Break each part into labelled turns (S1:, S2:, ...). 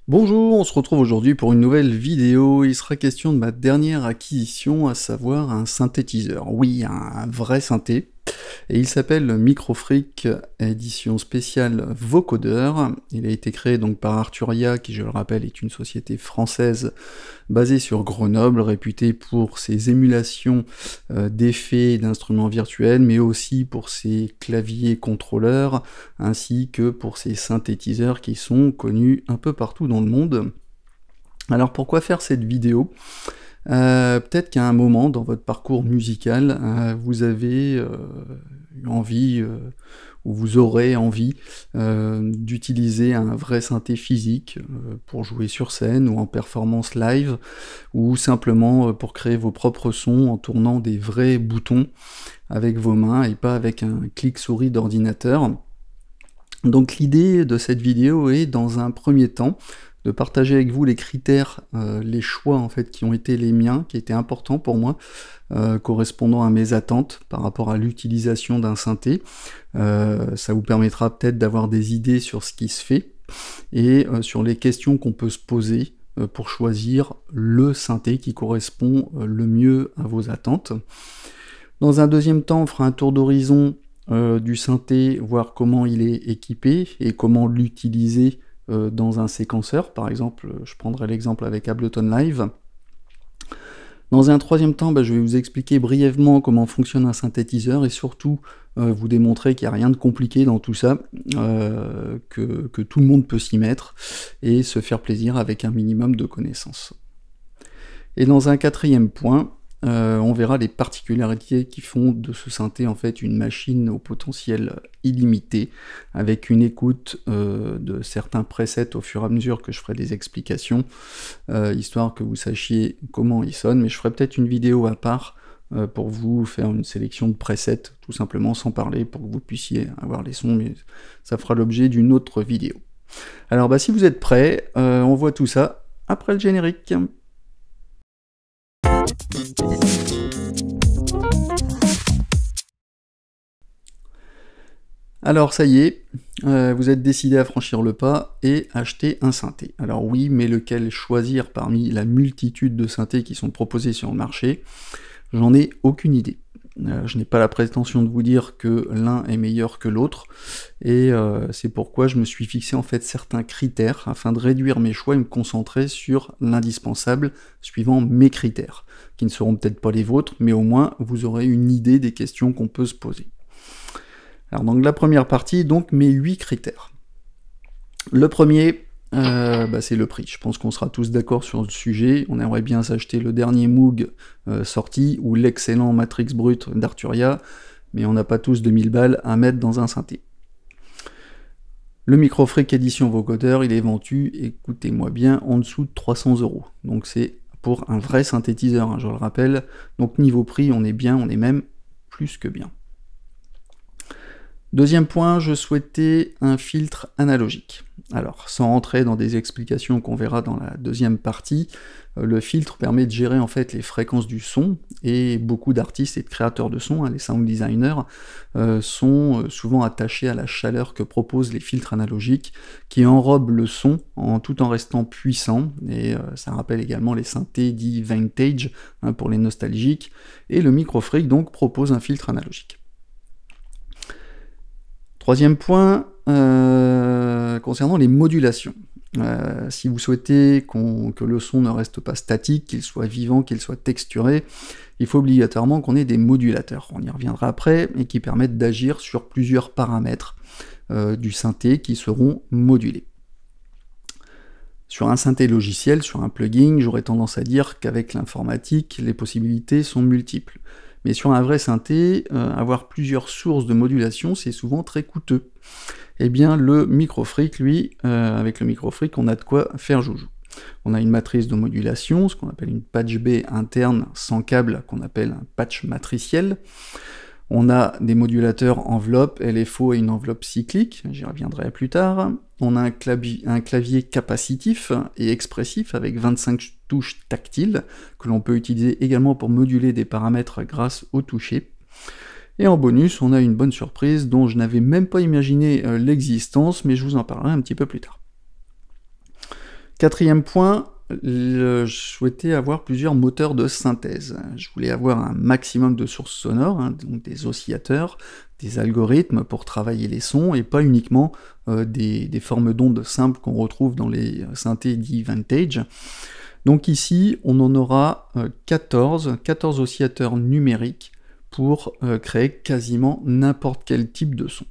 S1: Bonjour, on se retrouve aujourd'hui pour une nouvelle vidéo. Il sera question de ma dernière acquisition, à savoir un synthétiseur. Oui, un vrai synthé. Et il s'appelle le Microfreak édition spéciale Vocodeur. Il a été créé donc par Arturia, qui je le rappelle est une société française basée sur Grenoble, réputée pour ses émulations d'effets et d'instruments virtuels, mais aussi pour ses claviers contrôleurs, ainsi que pour ses synthétiseurs qui sont connus un peu partout dans le monde. Alors pourquoi faire cette vidéo ? Peut-être qu'à un moment dans votre parcours musical, vous avez eu envie, ou vous aurez envie, d'utiliser un vrai synthé physique pour jouer sur scène ou en performance live, ou simplement pour créer vos propres sons en tournant des vrais boutons avec vos mains et pas avec un clic-souris d'ordinateur. Donc l'idée de cette vidéo est, dans un premier temps, de partager avec vous les critères, les choix en fait qui ont été les miens, qui étaient importants pour moi, correspondant à mes attentes par rapport à l'utilisation d'un synthé. Ça vous permettra peut-être d'avoir des idées sur ce qui se fait, et sur les questions qu'on peut se poser pour choisir le synthé qui correspond le mieux à vos attentes. Dans un deuxième temps, on fera un tour d'horizon du synthé, voir comment il est équipé et comment l'utiliser dans un séquenceur. Par exemple, je prendrai l'exemple avec Ableton Live. Dans un troisième temps, je vais vous expliquer brièvement comment fonctionne un synthétiseur et surtout vous démontrer qu'il n'y a rien de compliqué dans tout ça, que tout le monde peut s'y mettre et se faire plaisir avec un minimum de connaissances. Et dans un quatrième point, on verra les particularités qui font de ce synthé en fait une machine au potentiel illimité, avec une écoute de certains presets au fur et à mesure que je ferai des explications, histoire que vous sachiez comment ils sonnent, mais je ferai peut-être une vidéo à part pour vous faire une sélection de presets, tout simplement sans parler, pour que vous puissiez avoir les sons, mais ça fera l'objet d'une autre vidéo. Alors si vous êtes prêts, on voit tout ça après le générique. Alors ça y est, vous êtes décidé à franchir le pas et acheter un synthé. Alors oui, mais lequel choisir parmi la multitude de synthés qui sont proposés sur le marché? J'en ai aucune idée. Je n'ai pas la prétention de vous dire que l'un est meilleur que l'autre, et c'est pourquoi je me suis fixé en fait certains critères afin de réduire mes choix et me concentrer sur l'indispensable suivant mes critères, qui ne seront peut-être pas les vôtres, mais au moins vous aurez une idée des questions qu'on peut se poser. Alors donc la première partie, donc mes 8 critères. Le premier, c'est le prix. Je pense qu'on sera tous d'accord sur le sujet. On aimerait bien s'acheter le dernier Moog sorti, ou l'excellent Matrix Brut d'Arturia, mais on n'a pas tous 2000 balles à mettre dans un synthé. Le Microfreak édition Vocodeur, il est vendu, écoutez-moi bien, en dessous de 300 €. Donc c'est pour un vrai synthétiseur, hein, je le rappelle. Donc niveau prix, on est bien, on est même plus que bien. Deuxième point, je souhaitais un filtre analogique. Alors, sans rentrer dans des explications qu'on verra dans la deuxième partie, le filtre permet de gérer en fait les fréquences du son, et beaucoup d'artistes et de créateurs de son, les sound designers, sont souvent attachés à la chaleur que proposent les filtres analogiques, qui enrobent le son tout en restant puissant, et ça rappelle également les synthés dits vintage, pour les nostalgiques, et le Microfreak donc propose un filtre analogique. Troisième point, concernant les modulations. Si vous souhaitez que le son ne reste pas statique, qu'il soit vivant, qu'il soit texturé, il faut obligatoirement qu'on ait des modulateurs. On y reviendra après, et qui permettent d'agir sur plusieurs paramètres du synthé qui seront modulés. Sur un synthé logiciel, sur un plugin, j'aurais tendance à dire qu'avec l'informatique, les possibilités sont multiples. Mais sur un vrai synthé, avoir plusieurs sources de modulation, c'est souvent très coûteux. Eh bien, le Microfreak, lui, avec le Microfreak, on a de quoi faire joujou. On a une matrice de modulation, ce qu'on appelle une patch B interne sans câble, qu'on appelle un patch matriciel. On a des modulateurs enveloppe, LFO et une enveloppe cyclique, j'y reviendrai plus tard. On a un clavier capacitif et expressif avec 25 touches tactiles, que l'on peut utiliser également pour moduler des paramètres grâce au toucher. Et en bonus, on a une bonne surprise dont je n'avais même pas imaginé l'existence, mais je vous en parlerai un petit peu plus tard. Quatrième point, je souhaitais avoir plusieurs moteurs de synthèse. Je voulais avoir un maximum de sources sonores, hein, donc des oscillateurs, des algorithmes pour travailler les sons, et pas uniquement des formes d'ondes simples qu'on retrouve dans les synthés dits vintage. Donc ici, on en aura 14 oscillateurs numériques pour créer quasiment n'importe quel type de son.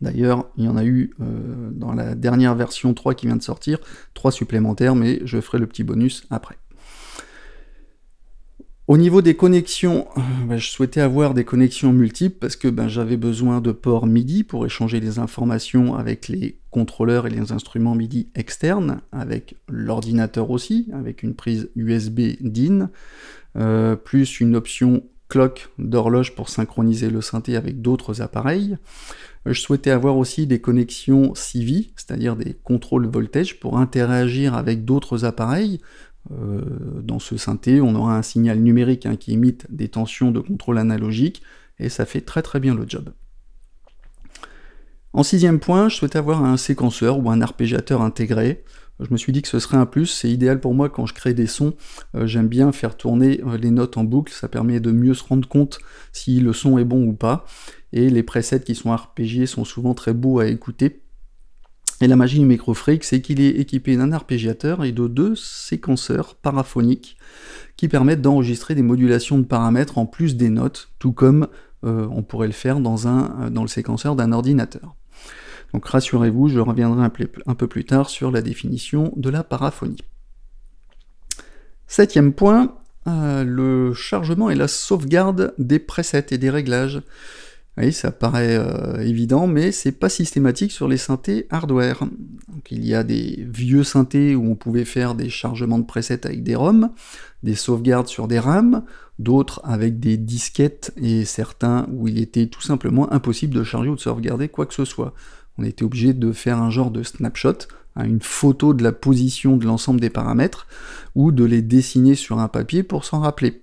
S1: D'ailleurs, il y en a eu dans la dernière version 3 qui vient de sortir, 3 supplémentaires, mais je ferai le petit bonus après. Au niveau des connexions, je souhaitais avoir des connexions multiples parce que j'avais besoin de ports MIDI pour échanger les informations avec les contrôleurs et les instruments MIDI externes, avec l'ordinateur aussi, avec une prise USB DIN, plus une option clock d'horloge pour synchroniser le synthé avec d'autres appareils. Je souhaitais avoir aussi des connexions CV, c'est-à-dire des contrôles voltage pour interagir avec d'autres appareils. Dans ce synthé, on aura un signal numérique qui imite des tensions de contrôle analogique, et ça fait très très bien le job. En sixième point, je souhaitais avoir un séquenceur ou un arpégiateur intégré. Je me suis dit que ce serait un plus, c'est idéal pour moi quand je crée des sons. J'aime bien faire tourner les notes en boucle, ça permet de mieux se rendre compte si le son est bon ou pas. Et les presets qui sont arpégiés sont souvent très beaux à écouter. Et la magie du Microfreak, c'est qu'il est équipé d'un arpégiateur et de 2 séquenceurs paraphoniques qui permettent d'enregistrer des modulations de paramètres en plus des notes, tout comme on pourrait le faire dans le séquenceur d'un ordinateur. Donc rassurez-vous, je reviendrai un peu plus tard sur la définition de la paraphonie. Septième point, le chargement et la sauvegarde des presets et des réglages. Oui, ça paraît évident, mais c'est pas systématique sur les synthés hardware. Donc, il y a des vieux synthés où on pouvait faire des chargements de presets avec des ROM, des sauvegardes sur des RAM, d'autres avec des disquettes, et certains où il était tout simplement impossible de charger ou de sauvegarder quoi que ce soit. On était obligé de faire un genre de snapshot, une photo de la position de l'ensemble des paramètres, ou de les dessiner sur un papier pour s'en rappeler.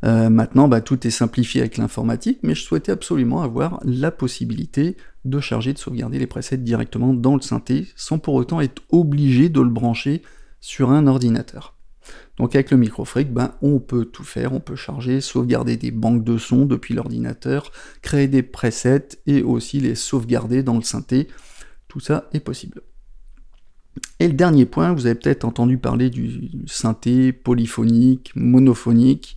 S1: Maintenant, tout est simplifié avec l'informatique, mais je souhaitais absolument avoir la possibilité de charger, de sauvegarder les presets directement dans le synthé, sans pour autant être obligé de le brancher sur un ordinateur. Donc avec le Microfreak, on peut tout faire, on peut charger, sauvegarder des banques de sons depuis l'ordinateur, créer des presets et aussi les sauvegarder dans le synthé. Tout ça est possible. Et le dernier point, vous avez peut-être entendu parler du synthé polyphonique, monophonique.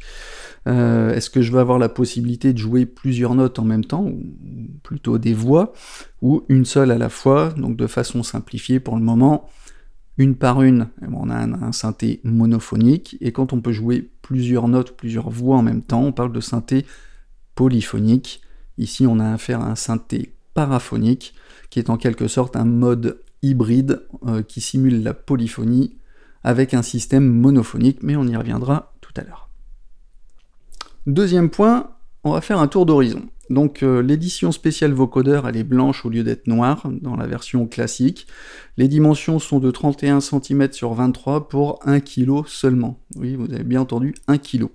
S1: Est-ce que je vais avoir la possibilité de jouer plusieurs notes en même temps, ou plutôt des voix, ou une seule à la fois, donc de façon simplifiée pour le moment, une par une, on a un synthé monophonique, et quand on peut jouer plusieurs notes, plusieurs voix en même temps, on parle de synthé polyphonique. Ici, on a affaire à un synthé paraphonique, qui est en quelque sorte un mode hybride qui simule la polyphonie avec un système monophonique, mais on y reviendra tout à l'heure. Deuxième point, on va faire un tour d'horizon. Donc l'édition spéciale vocoder, elle est blanche au lieu d'être noire dans la version classique. Les dimensions sont de 31 cm sur 23 pour 1 kg seulement. Oui, vous avez bien entendu, 1 kg.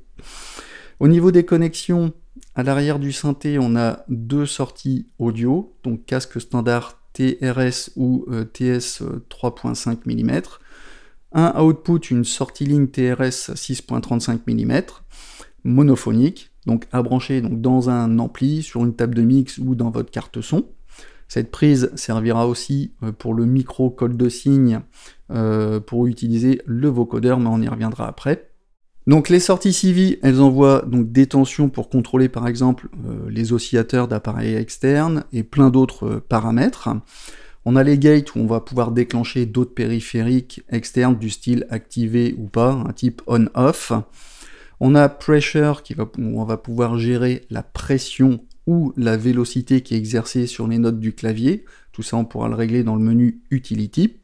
S1: Au niveau des connexions, à l'arrière du synthé, on a 2 sorties audio, donc casque standard TRS ou TS 3.5 mm, un output, une sortie ligne TRS 6.35 mm, monophonique, donc à brancher dans un ampli, sur une table de mix ou dans votre carte son. Cette prise servira aussi pour le micro code de signe pour utiliser le vocoder, mais on y reviendra après. Donc les sorties CV, elles envoient donc des tensions pour contrôler par exemple les oscillateurs d'appareils externes et plein d'autres paramètres. On a les gates où on va pouvoir déclencher d'autres périphériques externes du style activé ou pas, un type on-off. On a pressure où on va pouvoir gérer la pression ou la vélocité qui est exercée sur les notes du clavier. Tout ça on pourra le régler dans le menu Utility.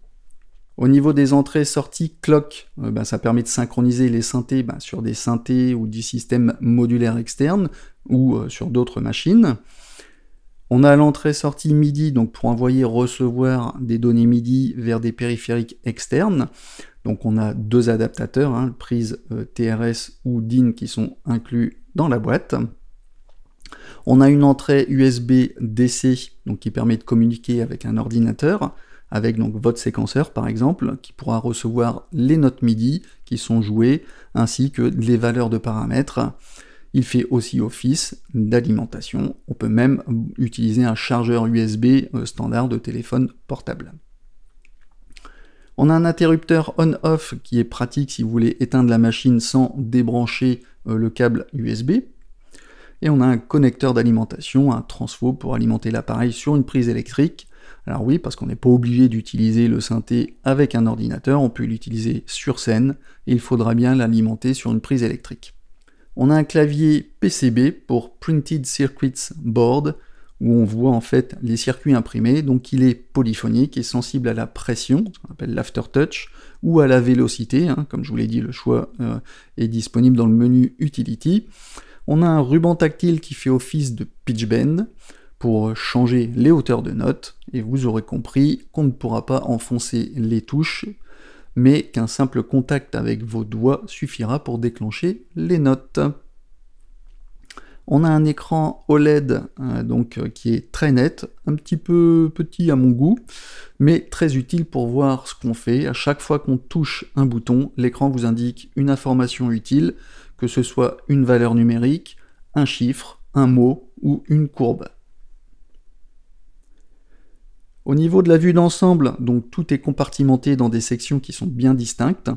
S1: Au niveau des entrées-sorties clock, ça permet de synchroniser les synthés sur des synthés ou du système modulaire externe ou sur d'autres machines. On a l'entrée-sortie MIDI, donc pour envoyer recevoir des données MIDI vers des périphériques externes. Donc on a 2 adaptateurs, prise TRS ou DIN qui sont inclus dans la boîte. On a une entrée USB DC donc qui permet de communiquer avec un ordinateur, avec donc votre séquenceur par exemple, qui pourra recevoir les notes MIDI qui sont jouées, ainsi que les valeurs de paramètres. Il fait aussi office d'alimentation. On peut même utiliser un chargeur USB standard de téléphone portable. On a un interrupteur on-off qui est pratique si vous voulez éteindre la machine sans débrancher le câble USB. Et on a un connecteur d'alimentation, un transfo pour alimenter l'appareil sur une prise électrique. Alors oui, parce qu'on n'est pas obligé d'utiliser le synthé avec un ordinateur, on peut l'utiliser sur scène, et il faudra bien l'alimenter sur une prise électrique. On a un clavier PCB pour Printed Circuits Board, où on voit en fait les circuits imprimés, donc il est polyphonique et sensible à la pression, ce qu'on appelle l'aftertouch, ou à la vélocité, comme je vous l'ai dit, le choix est disponible dans le menu Utility. On a un ruban tactile qui fait office de pitch bend pour changer les hauteurs de notes, et vous aurez compris qu'on ne pourra pas enfoncer les touches, mais qu'un simple contact avec vos doigts suffira pour déclencher les notes. On a un écran OLED qui est très net, un petit peu petit à mon goût, mais très utile pour voir ce qu'on fait. À chaque fois qu'on touche un bouton, l'écran vous indique une information utile, que ce soit une valeur numérique, un chiffre, un mot ou une courbe. Au niveau de la vue d'ensemble, donc tout est compartimenté dans des sections qui sont bien distinctes,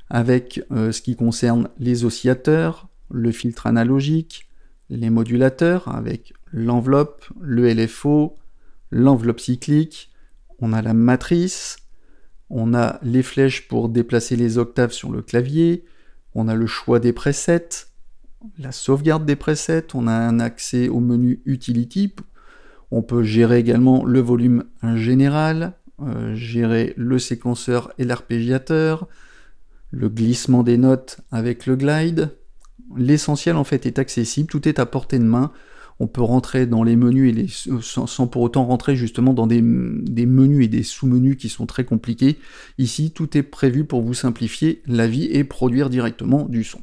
S1: avec ce qui concerne les oscillateurs, le filtre analogique, les modulateurs avec l'enveloppe, le LFO, l'enveloppe cyclique, on a la matrice, on a les flèches pour déplacer les octaves sur le clavier, on a le choix des presets, la sauvegarde des presets, on a un accès au menu Utility, on peut gérer également le volume général, gérer le séquenceur et l'arpégiateur, le glissement des notes avec le glide. L'essentiel en fait est accessible, tout est à portée de main. On peut rentrer dans les menus sans pour autant rentrer justement dans des menus et des sous-menus qui sont très compliqués. Ici, tout est prévu pour vous simplifier la vie et produire directement du son.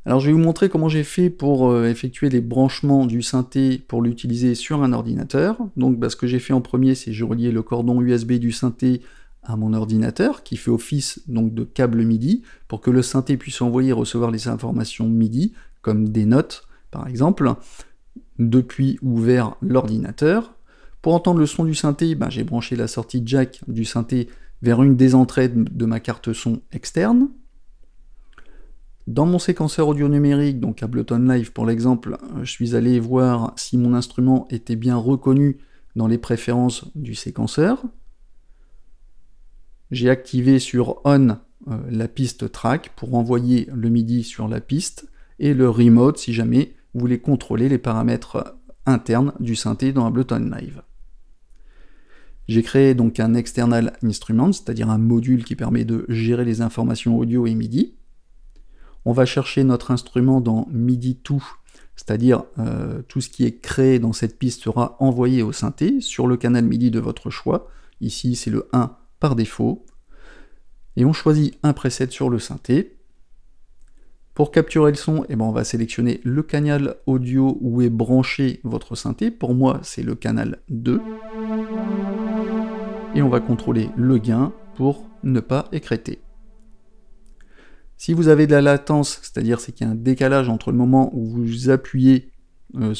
S1: Alors je vais vous montrer comment j'ai fait pour effectuer les branchements du synthé pour l'utiliser sur un ordinateur. Donc ce que j'ai fait en premier, c'est je reliais le cordon USB du synthé à mon ordinateur, qui fait office donc de câble MIDI, pour que le synthé puisse envoyer et recevoir les informations MIDI, comme des notes par exemple, depuis ou vers l'ordinateur. Pour entendre le son du synthé, j'ai branché la sortie jack du synthé vers une des entrées de ma carte son externe. Dans mon séquenceur audio numérique, donc Ableton Live pour l'exemple, je suis allé voir si mon instrument était bien reconnu dans les préférences du séquenceur. J'ai activé sur On la piste track pour envoyer le MIDI sur la piste, et le remote si jamais vous voulez contrôler les paramètres internes du synthé dans Ableton Live. J'ai créé donc un external instrument, c'est-à-dire un module qui permet de gérer les informations audio et MIDI. On va chercher notre instrument dans MIDI2, c'est-à-dire tout ce qui est créé dans cette piste sera envoyé au synthé sur le canal MIDI de votre choix. Ici c'est le 1 par défaut. Et on choisit un preset sur le synthé. Pour capturer le son, on va sélectionner le canal audio où est branché votre synthé. Pour moi, c'est le canal 2. Et on va contrôler le gain pour ne pas écréter. Si vous avez de la latence, c'est-à-dire qu'il y a un décalage entre le moment où vous appuyez où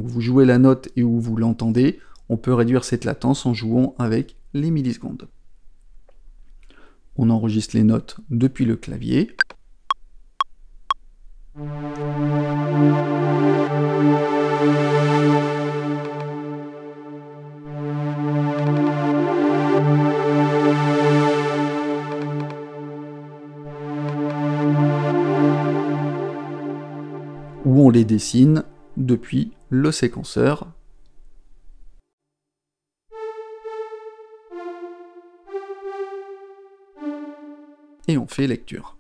S1: vous jouez la note et où vous l'entendez, on peut réduire cette latence en jouant avec les millisecondes. On enregistre les notes depuis le clavier. Où on les dessine depuis le séquenceur. Et on fait lecture.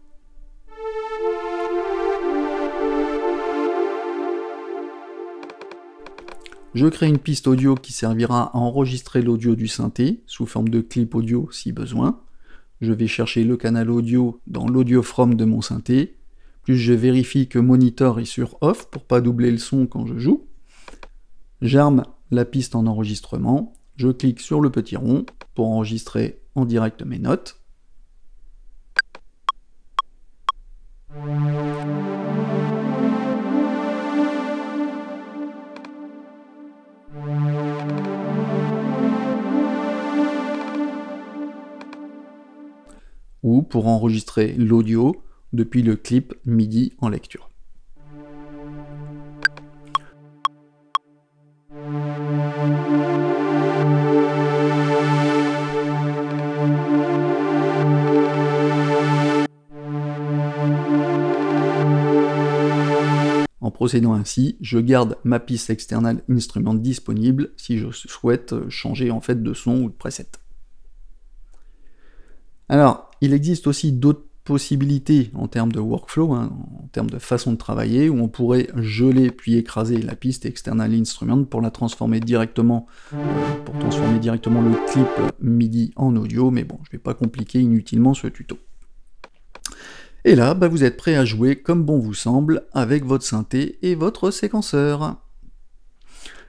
S1: Je crée une piste audio qui servira à enregistrer l'audio du synthé, sous forme de clip audio si besoin. Je vais chercher le canal audio dans l'audio from de mon synthé, plus je vérifie que monitor est sur off pour pas doubler le son quand je joue. J'arme la piste en enregistrement, je clique sur le petit rond, pour enregistrer en direct mes notes. Ou pour enregistrer l'audio depuis le clip MIDI en lecture. En procédant ainsi, je garde ma piste external instrument disponible si je souhaite changer en fait de son ou de preset. Alors, il existe aussi d'autres possibilités en termes de workflow, en termes de façon de travailler, où on pourrait geler puis écraser la piste external instrument pour la transformer directement, pour transformer directement le clip MIDI en audio, mais bon, je ne vais pas compliquer inutilement ce tuto. Et là, vous êtes prêt à jouer comme bon vous semble avec votre synthé et votre séquenceur.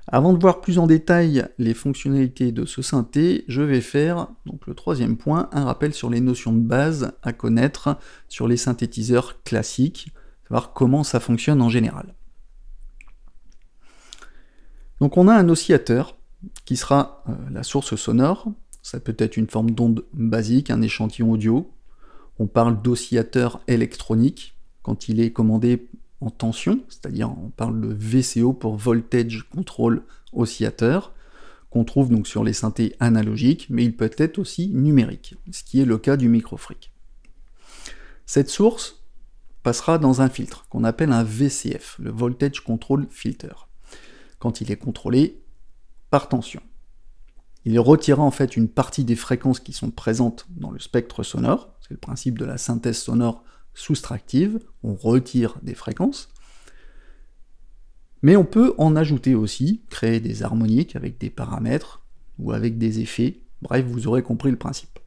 S1: Avant de voir plus en détail les fonctionnalités de ce synthé, je vais faire, donc le troisième point, un rappel sur les notions de base à connaître sur les synthétiseurs classiques, savoir comment ça fonctionne en général. Donc on a un oscillateur qui sera la source sonore, ça peut être une forme d'onde basique, un échantillon audio. On parle d'oscillateur électronique quand il est commandé en tension, c'est-à-dire on parle de VCO pour Voltage Control Oscillator, qu'on trouve donc sur les synthés analogiques, mais il peut être aussi numérique, ce qui est le cas du Microfreak. Cette source passera dans un filtre qu'on appelle un VCF, le Voltage Control Filter, quand il est contrôlé par tension. Il retirera en fait une partie des fréquences qui sont présentes dans le spectre sonore, c'est le principe de la synthèse sonore soustractive, on retire des fréquences, mais on peut en ajouter aussi, créer des harmoniques avec des paramètres ou avec des effets, bref, vous aurez compris le principe.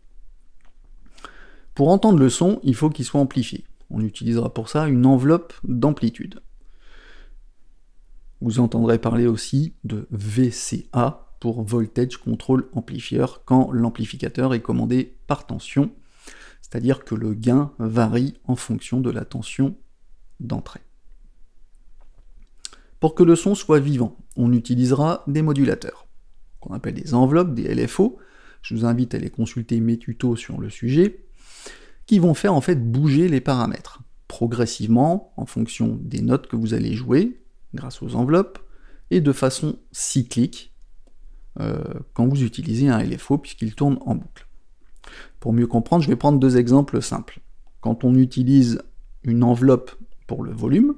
S1: Pour entendre le son, il faut qu'il soit amplifié. On utilisera pour ça une enveloppe d'amplitude. Vous entendrez parler aussi de VCA, pour Voltage Control Amplifier, quand l'amplificateur est commandé par tension, c'est-à-dire que le gain varie en fonction de la tension d'entrée. Pour que le son soit vivant, on utilisera des modulateurs, qu'on appelle des enveloppes, des LFO. Je vous invite à aller consulter mes tutos sur le sujet, qui vont faire en fait bouger les paramètres, progressivement, en fonction des notes que vous allez jouer, grâce aux enveloppes, et de façon cyclique, quand vous utilisez un LFO, puisqu'il tourne en boucle. Pour mieux comprendre, je vais prendre deux exemples simples. Quand on utilise une enveloppe pour le volume,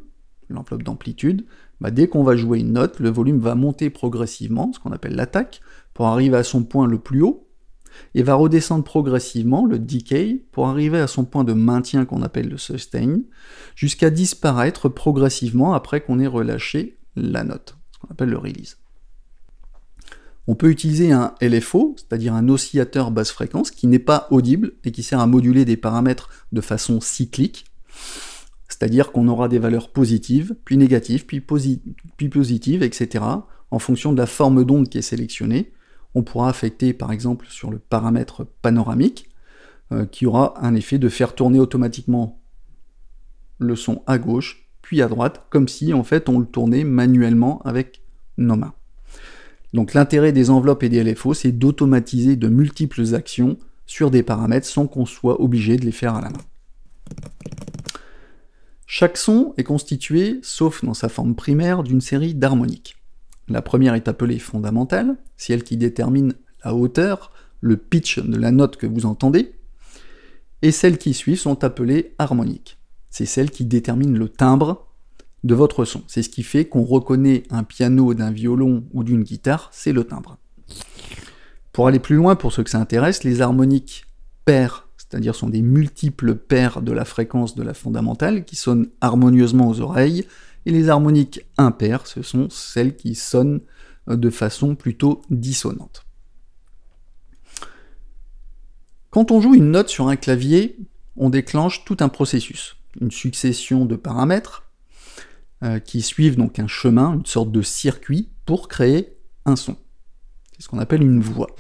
S1: l'enveloppe d'amplitude, dès qu'on va jouer une note, le volume va monter progressivement, ce qu'on appelle l'attaque, pour arriver à son point le plus haut, et va redescendre progressivement, le decay, pour arriver à son point de maintien qu'on appelle le sustain, jusqu'à disparaître progressivement après qu'on ait relâché la note, ce qu'on appelle le release. On peut utiliser un LFO, c'est-à-dire un oscillateur basse fréquence, qui n'est pas audible et qui sert à moduler des paramètres de façon cyclique, c'est-à-dire qu'on aura des valeurs positives, puis négatives, puis positives, etc., en fonction de la forme d'onde qui est sélectionnée. On pourra affecter, par exemple, sur le paramètre panoramique, qui aura un effet de faire tourner automatiquement le son à gauche, puis à droite, comme si, en fait, on le tournait manuellement avec nos mains. Donc l'intérêt des enveloppes et des LFO, c'est d'automatiser de multiples actions sur des paramètres sans qu'on soit obligé de les faire à la main. Chaque son est constitué, sauf dans sa forme primaire, d'une série d'harmoniques. La première est appelée fondamentale, c'est elle qui détermine la hauteur, le pitch de la note que vous entendez, et celles qui suivent sont appelées harmoniques. C'est celles qui déterminent le timbre de votre son. C'est ce qui fait qu'on reconnaît un piano d'un violon ou d'une guitare, c'est le timbre. Pour aller plus loin, pour ceux que ça intéresse, les harmoniques paires, c'est-à-dire sont des multiples paires de la fréquence de la fondamentale qui sonnent harmonieusement aux oreilles, et les harmoniques impaires, ce sont celles qui sonnent de façon plutôt dissonante. Quand on joue une note sur un clavier, on déclenche tout un processus, une succession de paramètres qui suivent donc un chemin, une sorte de circuit pour créer un son. C'est ce qu'on appelle une voix.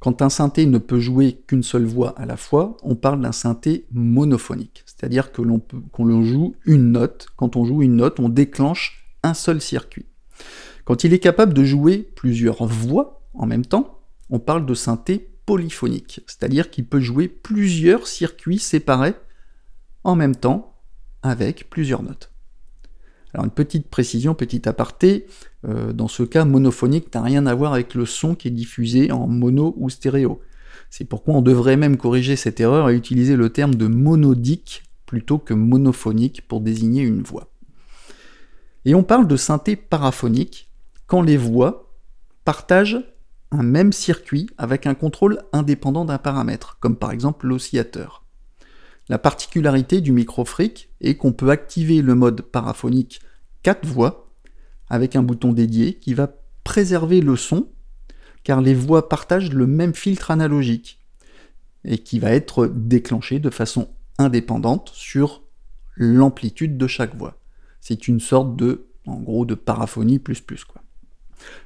S1: Quand un synthé ne peut jouer qu'une seule voix à la fois, on parle d'un synthé monophonique, c'est-à-dire que qu'on joue une note. Quand on joue une note, on déclenche un seul circuit. Quand il est capable de jouer plusieurs voix en même temps, on parle de synthé polyphonique, c'est-à-dire qu'il peut jouer plusieurs circuits séparés en même temps avec plusieurs notes. Alors une petite précision, petit aparté, dans ce cas, monophonique n'a rien à voir avec le son qui est diffusé en mono ou stéréo. C'est pourquoi on devrait même corriger cette erreur et utiliser le terme de monodique plutôt que monophonique pour désigner une voix. Et on parle de synthé paraphonique quand les voix partagent un même circuit avec un contrôle indépendant d'un paramètre, comme par exemple l'oscillateur. La particularité du micro-freak est qu'on peut activer le mode paraphonique 4 voix avec un bouton dédié qui va préserver le son car les voix partagent le même filtre analogique et qui va être déclenché de façon indépendante sur l'amplitude de chaque voix. C'est une sorte de, en gros, de paraphonie plus quoi.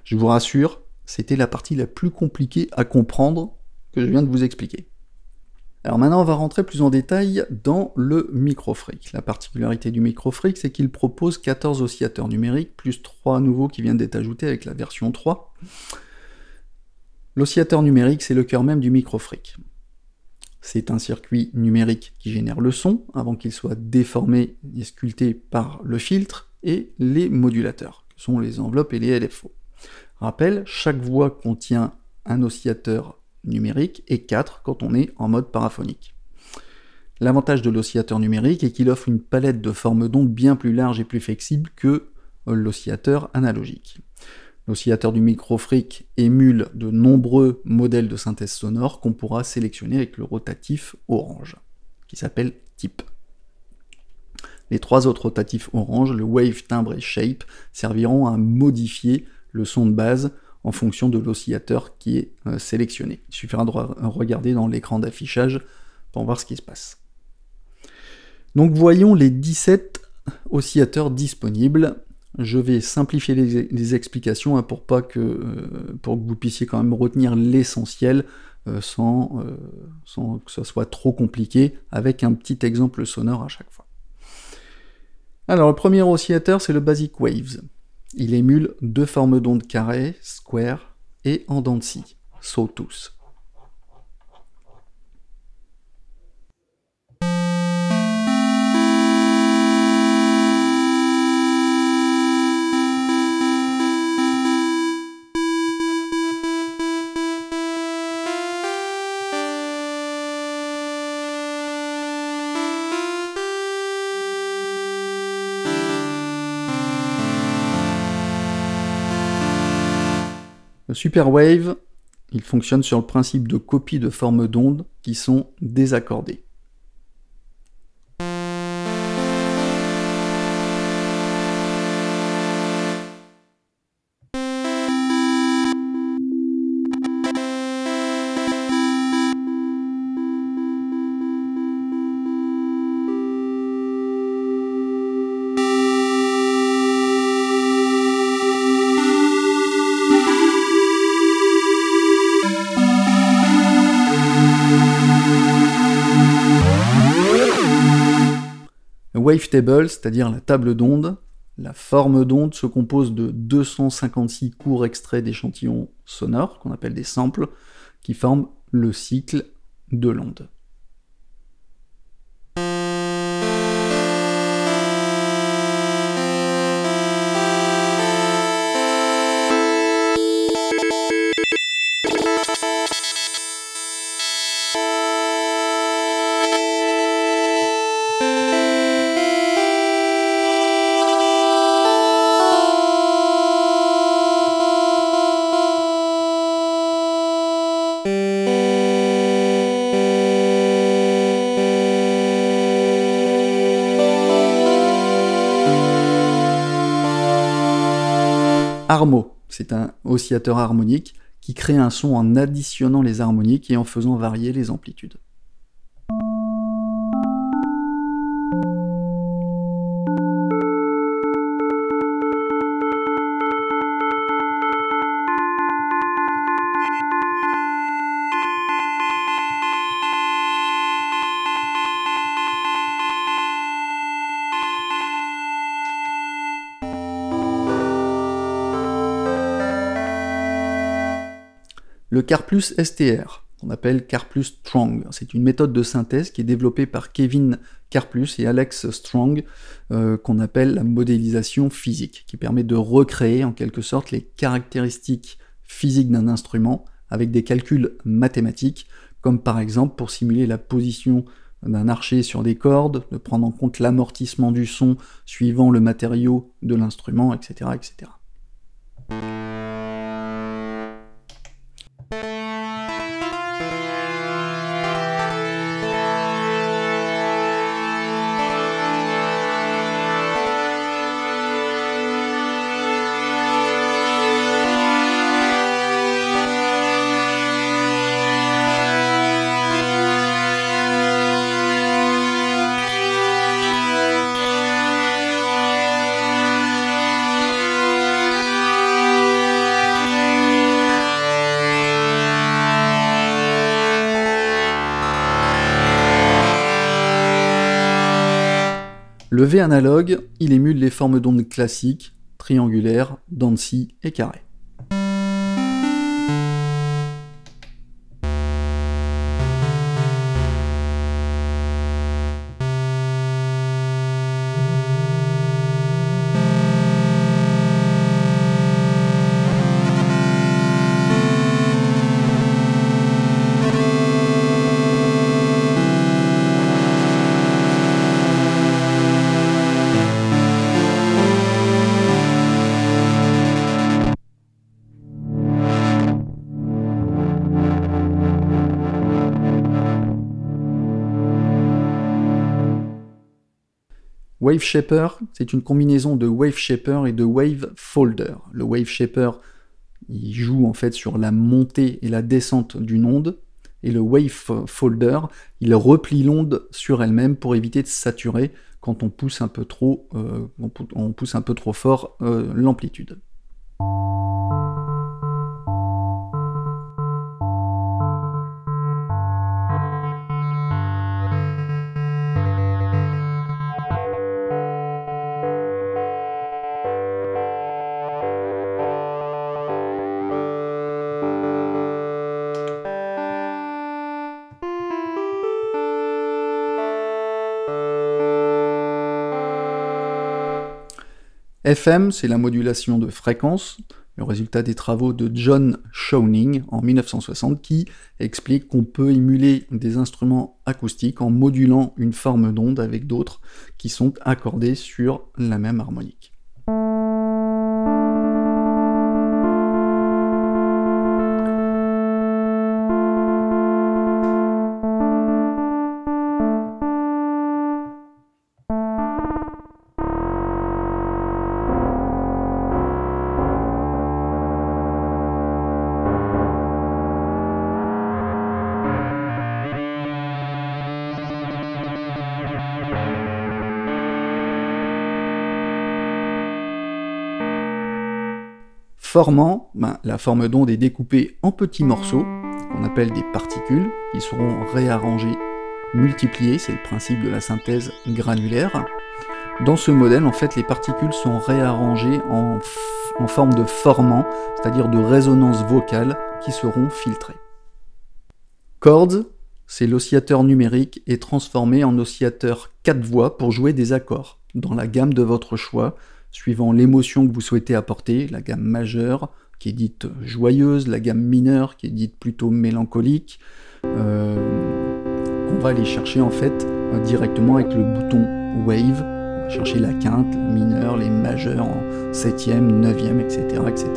S1: Je vous rassure, c'était la partie la plus compliquée à comprendre que je viens de vous expliquer. Alors maintenant, on va rentrer plus en détail dans le micro-freak. La particularité du micro-freak, c'est qu'il propose 14 oscillateurs numériques, plus 3 nouveaux qui viennent d'être ajoutés avec la version 3. L'oscillateur numérique, c'est le cœur même du micro-freak. C'est un circuit numérique qui génère le son, avant qu'il soit déformé et sculpté par le filtre, et les modulateurs, que sont les enveloppes et les LFO. Rappel, chaque voix contient un oscillateur numérique et 4 quand on est en mode paraphonique. L'avantage de l'oscillateur numérique est qu'il offre une palette de formes d'ondes bien plus large et plus flexible que l'oscillateur analogique. L'oscillateur du micro-freak émule de nombreux modèles de synthèse sonore qu'on pourra sélectionner avec le rotatif orange, qui s'appelle type. Les 3 autres rotatifs orange, le wave, timbre et shape, serviront à modifier le son de base en fonction de l'oscillateur qui est sélectionné. Il suffira de regarder dans l'écran d'affichage pour voir ce qui se passe. Donc voyons les 17 oscillateurs disponibles. Je vais simplifier les explications pour que vous puissiez quand même retenir l'essentiel sans que ce soit trop compliqué, avec un petit exemple sonore à chaque fois. Alors le premier oscillateur, c'est le Basic Waves. Il émule 2 formes d'ondes carrées, square, et en dents de scie, sawtooth. Le Super Wave, il fonctionne sur le principe de copie de formes d'ondes qui sont désaccordées. Le wavetable, c'est-à-dire la table d'onde, la forme d'onde se compose de 256 courts extraits d'échantillons sonores, qu'on appelle des samples, qui forment le cycle de l'onde. Harmo, c'est un oscillateur harmonique qui crée un son en additionnant les harmoniques et en faisant varier les amplitudes. Le Karplus STR, qu'on appelle Karplus Strong, c'est une méthode de synthèse qui est développée par Kevin Karplus et Alex Strong, qu'on appelle la modélisation physique, qui permet de recréer en quelque sorte les caractéristiques physiques d'un instrument avec des calculs mathématiques, comme par exemple pour simuler la position d'un archer sur des cordes, de prendre en compte l'amortissement du son suivant le matériau de l'instrument, etc., etc. Le V analogue, il émule les formes d'ondes classiques, triangulaires, dents de scie et carrées. Wave Shaper, c'est une combinaison de Wave Shaper et de Wave Folder. Le Wave Shaper, il joue en fait sur la montée et la descente d'une onde, et le Wave Folder, il replie l'onde sur elle-même pour éviter de saturer quand on pousse un peu trop, fort l'amplitude. FM, c'est la modulation de fréquence, le résultat des travaux de John Shoning en 1960 qui explique qu'on peut émuler des instruments acoustiques en modulant une forme d'onde avec d'autres qui sont accordées sur la même harmonique. Formant, la forme d'onde est découpée en petits morceaux, qu'on appelle des particules, qui seront réarrangées, multipliées, c'est le principe de la synthèse granulaire. Dans ce modèle, en fait, les particules sont réarrangées en forme de formants, c'est-à-dire de résonances vocales qui seront filtrées. Chords, c'est l'oscillateur numérique est transformé en oscillateur 4 voix pour jouer des accords, dans la gamme de votre choix, suivant l'émotion que vous souhaitez apporter, la gamme majeure, qui est dite joyeuse, la gamme mineure, qui est dite plutôt mélancolique. On va aller chercher en fait directement avec le bouton Wave. On va chercher la quinte, la mineure, les majeurs en 7e, 9e, etc., etc.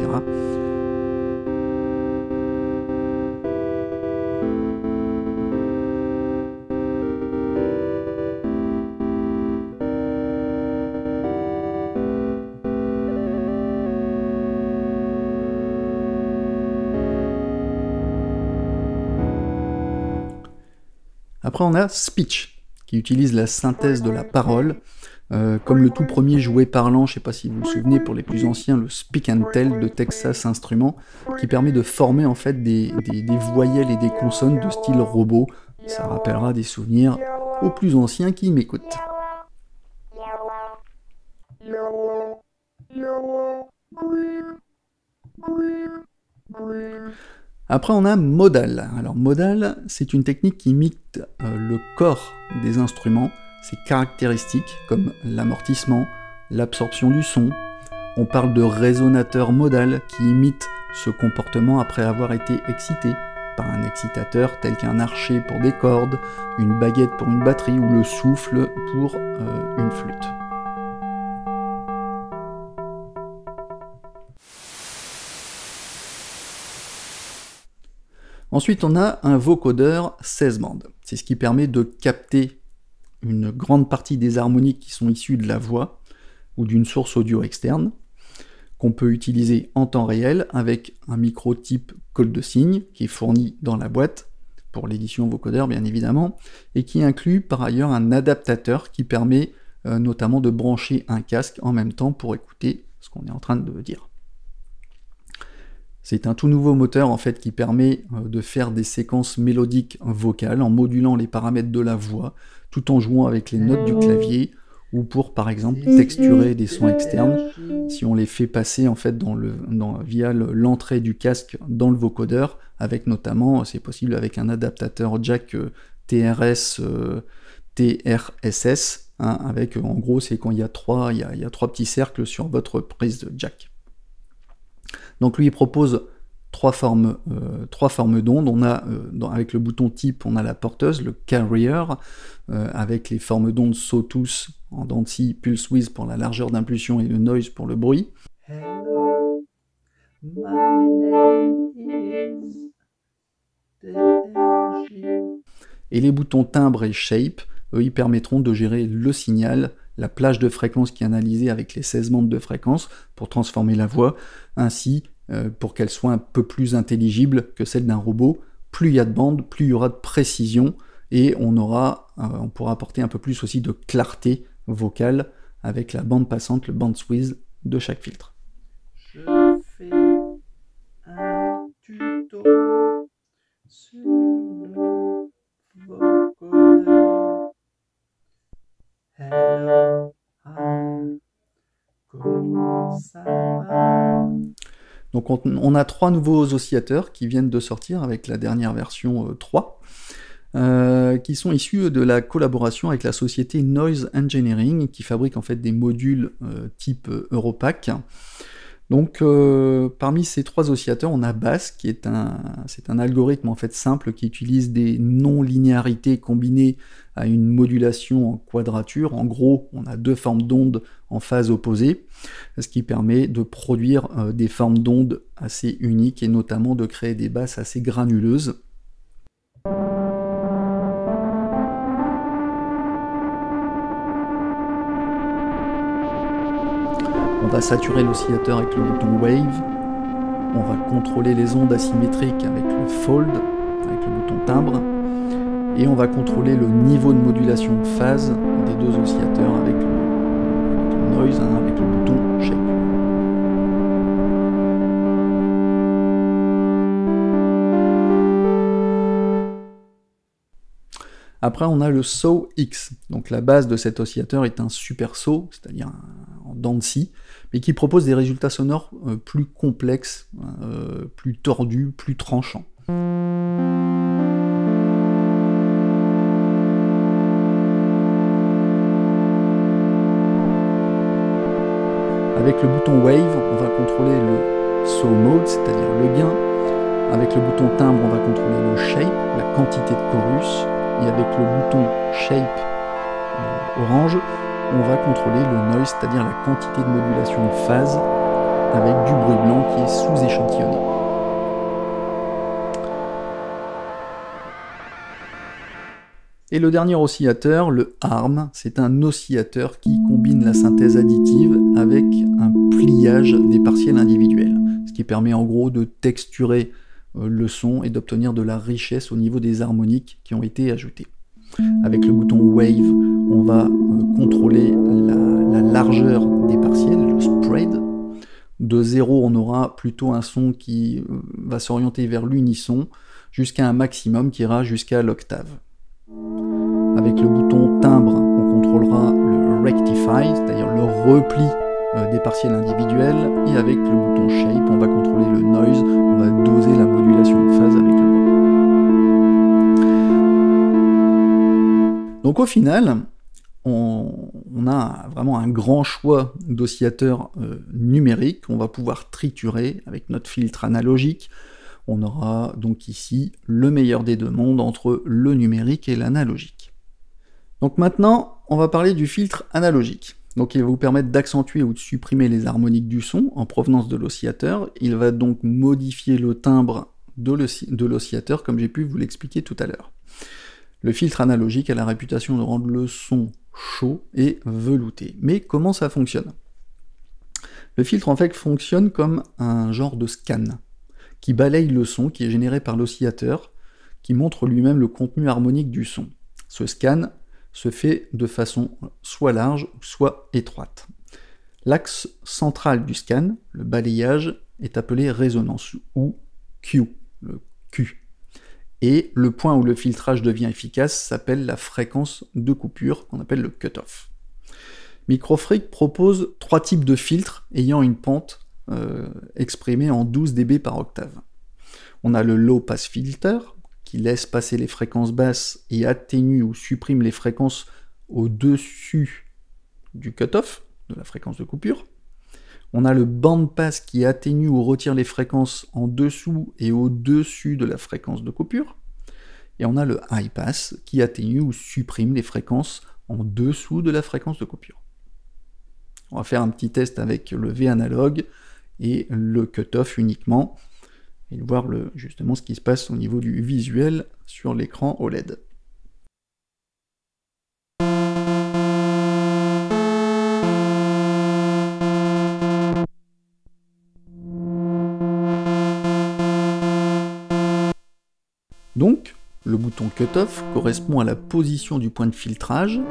S1: Après on a Speech, qui utilise la synthèse de la parole, comme le tout premier jouet parlant, je ne sais pas si vous vous souvenez, pour les plus anciens, le Speak and Tell de Texas Instruments, qui permet de former en fait des voyelles et des consonnes de style robot. Ça rappellera des souvenirs aux plus anciens qui m'écoutent. Après on a modal. Alors modal, c'est une technique qui imite le corps des instruments, ses caractéristiques comme l'amortissement, l'absorption du son. On parle de résonateur modal qui imite ce comportement après avoir été excité par un excitateur tel qu'un archet pour des cordes, une baguette pour une batterie ou le souffle pour une flûte. Ensuite, on a un vocodeur 16 bandes. C'est ce qui permet de capter une grande partie des harmoniques qui sont issues de la voix ou d'une source audio externe, qu'on peut utiliser en temps réel avec un micro type col de cygne qui est fourni dans la boîte, pour l'édition vocodeur bien évidemment, et qui inclut par ailleurs un adaptateur qui permet notamment de brancher un casque en même temps pour écouter ce qu'on est en train de dire. C'est un tout nouveau moteur en fait qui permet de faire des séquences mélodiques vocales en modulant les paramètres de la voix tout en jouant avec les notes du clavier ou pour par exemple texturer des sons externes si on les fait passer en fait via l'entrée du casque dans le vocodeur avec notamment, c'est possible avec un adaptateur jack TRS TRSS hein, avec en gros c'est quand il y a trois petits cercles sur votre prise de jack. Donc lui il propose trois formes d'ondes. On a avec le bouton type, on a la porteuse, le carrier, avec les formes d'ondes sawtooth en dents de scie, pulse width pour la largeur d'impulsion et le noise pour le bruit. Hello, my name is et les boutons timbre et shape, eux, ils permettront de gérer le signal, la plage de fréquence qui est analysée avec les 16 bandes de fréquence pour transformer la voix, ainsi pour qu'elle soit un peu plus intelligible que celle d'un robot. Plus il y a de bandes, plus il y aura de précision, et on pourra apporter un peu plus aussi de clarté vocale avec la bande passante, le bandwidth de chaque filtre. Je fais un tuto sur le vocodeur. Hello, hi, comment ça va? Donc on a trois nouveaux oscillateurs qui viennent de sortir avec la dernière version 3, qui sont issus de la collaboration avec la société Noise Engineering, qui fabrique en fait des modules type Europack. Donc parmi ces trois oscillateurs, on a Bass, qui est un algorithme en fait simple qui utilise des non-linéarités combinées à une modulation en quadrature. En gros, on a deux formes d'ondes en phase opposée, ce qui permet de produire des formes d'ondes assez uniques et notamment de créer des basses assez granuleuses. On va saturer l'oscillateur avec le bouton Wave, on va contrôler les ondes asymétriques avec le Fold, avec le bouton timbre, et on va contrôler le niveau de modulation de phase des deux oscillateurs avec le bouton Noise, avec le bouton Shape. Après on a le Saw X, donc la base de cet oscillateur est un super saw, c'est-à-dire en dents de scie, mais qui propose des résultats sonores plus complexes, plus tordus, plus tranchants. Avec le bouton Wave, on va contrôler le Saw Mode, c'est-à-dire le gain. Avec le bouton timbre, on va contrôler le Shape, la quantité de chorus. Et avec le bouton Shape orange, on va contrôler le Noise, c'est-à-dire la quantité de modulation de phase avec du bruit blanc qui est sous-échantillonné. Et le dernier oscillateur, le Arm, c'est un oscillateur qui combine la synthèse additive avec un pliage des partiels individuels, ce qui permet en gros de texturer le son et d'obtenir de la richesse au niveau des harmoniques qui ont été ajoutées. Avec le bouton Wave, on va contrôler la largeur des partiels, le spread. De 0, on aura plutôt un son qui va s'orienter vers l'unisson, jusqu'à un maximum qui ira jusqu'à l'octave. Avec le bouton timbre, on contrôlera le Rectify, c'est-à-dire le repli des partiels individuels, et avec le bouton Shape, on va contrôler le Noise, on va doser la modulation de phase Donc au final, on a vraiment un grand choix d'oscillateurs numériques. On va pouvoir triturer avec notre filtre analogique. On aura donc ici le meilleur des deux mondes entre le numérique et l'analogique. Donc maintenant, on va parler du filtre analogique. Donc il va vous permettre d'accentuer ou de supprimer les harmoniques du son en provenance de l'oscillateur. Il va donc modifier le timbre de l'oscillateur, comme j'ai pu vous l'expliquer tout à l'heure. Le filtre analogique a la réputation de rendre le son chaud et velouté. Mais comment ça fonctionne? Le filtre en fait fonctionne comme un genre de scan, qui balaye le son qui est généré par l'oscillateur, qui montre lui-même le contenu harmonique du son. Ce scan se fait de façon soit large, soit étroite. L'axe central du scan, le balayage, est appelé résonance, ou Q, le Q. Et le point où le filtrage devient efficace s'appelle la fréquence de coupure, qu'on appelle le cutoff. Microfreak propose 3 types de filtres ayant une pente exprimée en 12 dB par octave. On a le low pass filter, qui laisse passer les fréquences basses et atténue ou supprime les fréquences au-dessus du cutoff, de la fréquence de coupure. On a le band pass qui atténue ou retire les fréquences en dessous et au-dessus de la fréquence de coupure. Et on a le high pass qui atténue ou supprime les fréquences en dessous de la fréquence de coupure. On va faire un petit test avec le V analogue et le cutoff uniquement, et voir justement ce qui se passe au niveau du visuel sur l'écran OLED. Donc, le bouton cutoff correspond à la position du point de filtrage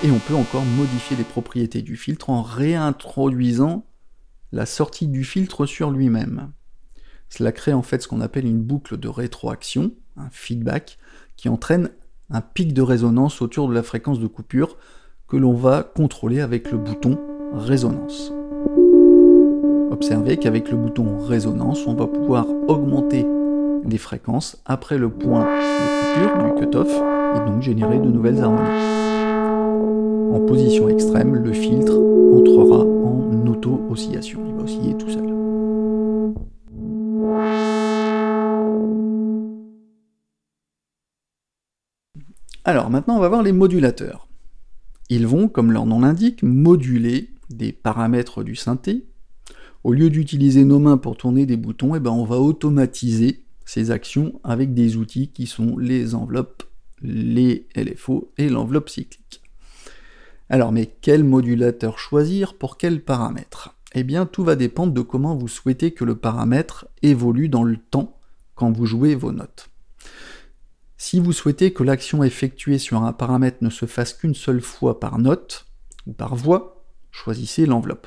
S1: et on peut encore modifier les propriétés du filtre en réintroduisant la sortie du filtre sur lui-même. Cela crée en fait ce qu'on appelle une boucle de rétroaction, un feedback, qui entraîne un pic de résonance autour de la fréquence de coupure que l'on va contrôler avec le bouton résonance. Observez qu'avec le bouton résonance, on va pouvoir augmenter les fréquences après le point de coupure du cutoff et donc générer de nouvelles harmoniques. En position extrême, le filtre entrera en auto-oscillation, il va osciller tout seul. Alors maintenant on va voir les modulateurs. Ils vont, comme leur nom l'indique, moduler des paramètres du synthé. Au lieu d'utiliser nos mains pour tourner des boutons, on va automatiser ces actions avec des outils qui sont les enveloppes, les LFO et l'enveloppe cyclique. Alors mais quel modulateur choisir pour quels paramètres? Eh bien tout va dépendre de comment vous souhaitez que le paramètre évolue dans le temps quand vous jouez vos notes. Si vous souhaitez que l'action effectuée sur un paramètre ne se fasse qu'une seule fois par note, ou par voix, choisissez l'enveloppe.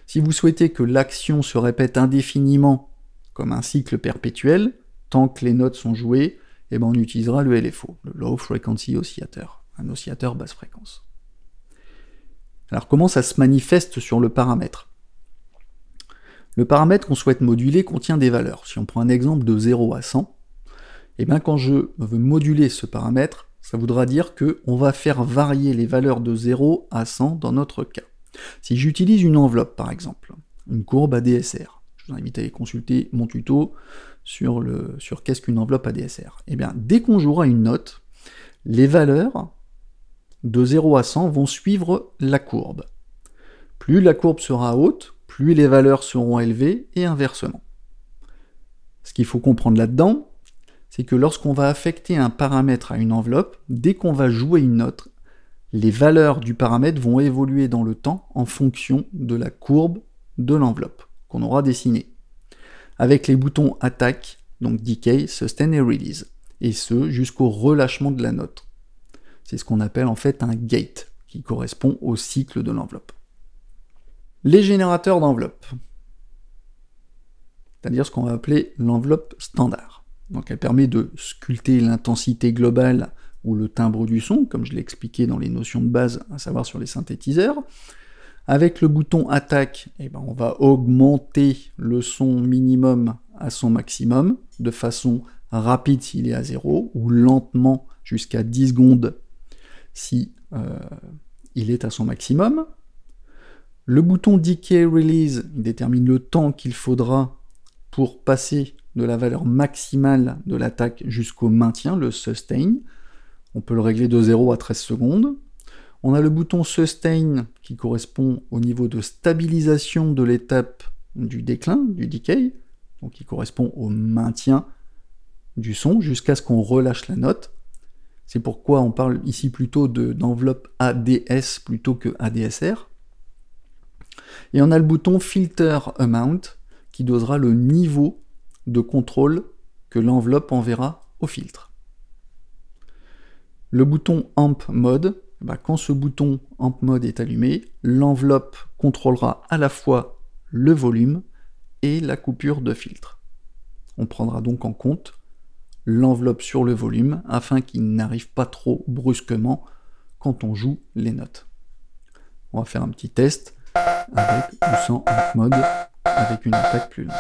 S1: Si vous souhaitez que l'action se répète indéfiniment, comme un cycle perpétuel, tant que les notes sont jouées, on utilisera le LFO, le Low Frequency Oscillator, un oscillateur basse fréquence. Alors comment ça se manifeste sur le paramètre? Le paramètre qu'on souhaite moduler contient des valeurs. Si on prend un exemple de 0 à 100, quand je veux moduler ce paramètre, ça voudra dire qu'on va faire varier les valeurs de 0 à 100 dans notre cas. Si j'utilise une enveloppe par exemple, une courbe ADSR, je vous invite à aller consulter mon tuto sur qu'est-ce qu'une enveloppe ADSR. Dès qu'on jouera une note, les valeurs de 0 à 100 vont suivre la courbe. Plus la courbe sera haute, plus les valeurs seront élevées et inversement. Ce qu'il faut comprendre là-dedans, c'est que lorsqu'on va affecter un paramètre à une enveloppe, dès qu'on va jouer une note, les valeurs du paramètre vont évoluer dans le temps en fonction de la courbe de l'enveloppe qu'on aura dessinée. Avec les boutons Attack, donc Decay, Sustain et Release, et ce jusqu'au relâchement de la note. C'est ce qu'on appelle en fait un gate, qui correspond au cycle de l'enveloppe. Les générateurs d'enveloppe, c'est-à-dire ce qu'on va appeler l'enveloppe standard. Donc elle permet de sculpter l'intensité globale ou le timbre du son, comme je l'ai expliqué dans les notions de base, à savoir sur les synthétiseurs. Avec le bouton attaque, eh ben, on va augmenter le son minimum à son maximum, de façon rapide s'il est à 0, ou lentement jusqu'à 10 secondes si il est à son maximum. Le bouton Decay Release détermine le temps qu'il faudra pour passer de la valeur maximale de l'attaque jusqu'au maintien, le Sustain. On peut le régler de 0 à 13 secondes. On a le bouton Sustain qui correspond au niveau de stabilisation de l'étape du déclin, du decay, donc qui correspond au maintien du son jusqu'à ce qu'on relâche la note. C'est pourquoi on parle ici plutôt d'enveloppe ADS plutôt que ADSR. Et on a le bouton Filter Amount qui dosera le niveau de contrôle que l'enveloppe enverra au filtre. Le bouton Amp Mode, quand ce bouton Amp Mode est allumé, l'enveloppe contrôlera à la fois le volume et la coupure de filtre. On prendra donc en compte l'enveloppe sur le volume afin qu'il n'arrive pas trop brusquement quand on joue les notes. On va faire un petit test avec ou sans Amp Mode avec une attaque plus longue.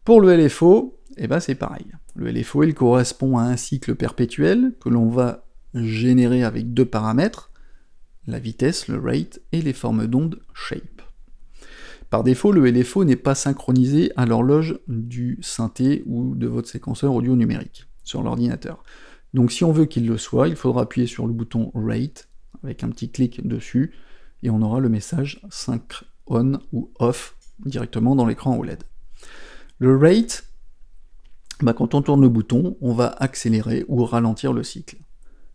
S1: Pour le LFO, c'est pareil. Le LFO, il correspond à un cycle perpétuel que l'on va générer avec deux paramètres, la vitesse, le rate, et les formes d'onde, shape. Par défaut, le LFO n'est pas synchronisé à l'horloge du synthé ou de votre séquenceur audio numérique sur l'ordinateur. Donc si on veut qu'il le soit, il faudra appuyer sur le bouton rate, avec un petit clic dessus, et on aura le message sync on ou off directement dans l'écran OLED. Le rate, quand on tourne le bouton, on va accélérer ou ralentir le cycle.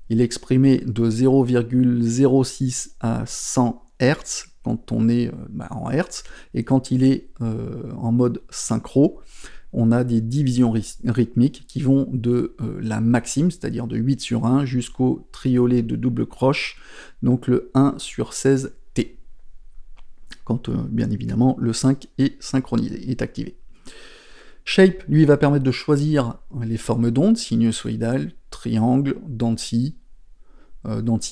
S1: Il est exprimé de 0,06 à 100 Hz quand on est en Hz, et quand il est en mode synchro, on a des divisions rythmiques qui vont de la maxime, c'est-à-dire de 8 sur 1, jusqu'au triolet de double croche, donc le 1 sur 16 T, quand bien évidemment le 5 est synchronisé, est activé. Shape, lui, va permettre de choisir les formes d'ondes, sinusoïdales, triangle, dents de scie